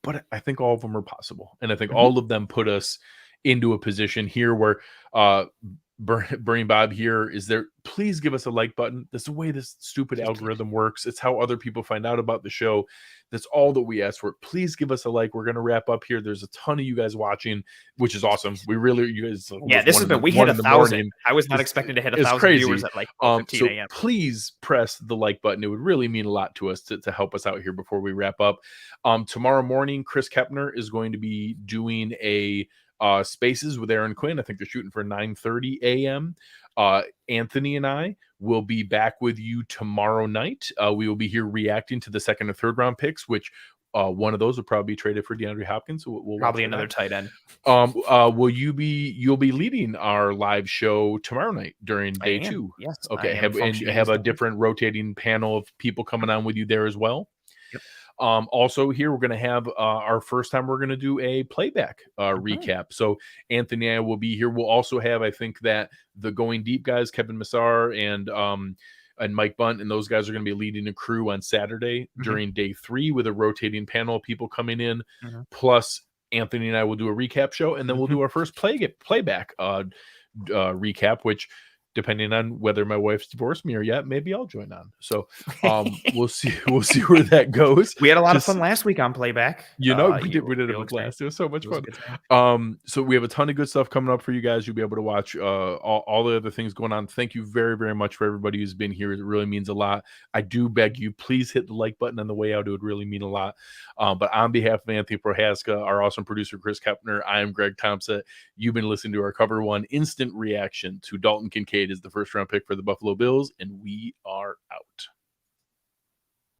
But I think all of them are possible. And I think all of them put us into a position here where, Burning Bob here is there. Please give us a like button. That's the way this stupid algorithm works. It's how other people find out about the show. That's all that we ask for. Please give us a like. We're going to wrap up here. There's a ton of you guys watching, which is awesome. We really, you guys. Yeah, this has been, we hit 1,000. I was not expecting to hit 1,000 viewers at like 15 a.m. So please press the like button. It would really mean a lot to us to help us out here before we wrap up. Tomorrow morning, Chris Kepner is going to be doing a Spaces with Aaron Quinn. I think they're shooting for 9:30 a.m. Anthony and I will be back with you tomorrow night. We will be here reacting to the second and third round picks, which one of those will probably be traded for DeAndre Hopkins. So we'll probably another tight end. You'll be leading our live show tomorrow night during day 2? Yes. Okay. Have a different rotating panel of people coming on with you there as well. Yep. Also here, we're going to have our first time we're going to do a playback recap. So Anthony and I will be here. We'll also have, I think, that the Going Deep guys, Kevin Massar and Mike Bunt, and those guys are going to be leading a crew on Saturday during day 3 with a rotating panel of people coming in. Plus Anthony and I will do a recap show, and then we'll do our first playback recap, which, depending on whether my wife's divorced me or yet, maybe I'll join on. So we'll see where that goes. We had a lot of fun last week on playback. We did a blast. It was so much fun. So we have a ton of good stuff coming up for you guys. You'll be able to watch all the other things going on. Thank you very, very much for everybody who's been here. It really means a lot. I do beg you, please hit the like button on the way out. It would really mean a lot. But on behalf of Anthony Prohaska, our awesome producer, Chris Kepner, I am Greg Tompsett. You've been listening to our Cover One instant reaction to Dalton Kincaid is the first round pick for the Buffalo Bills, and we are out.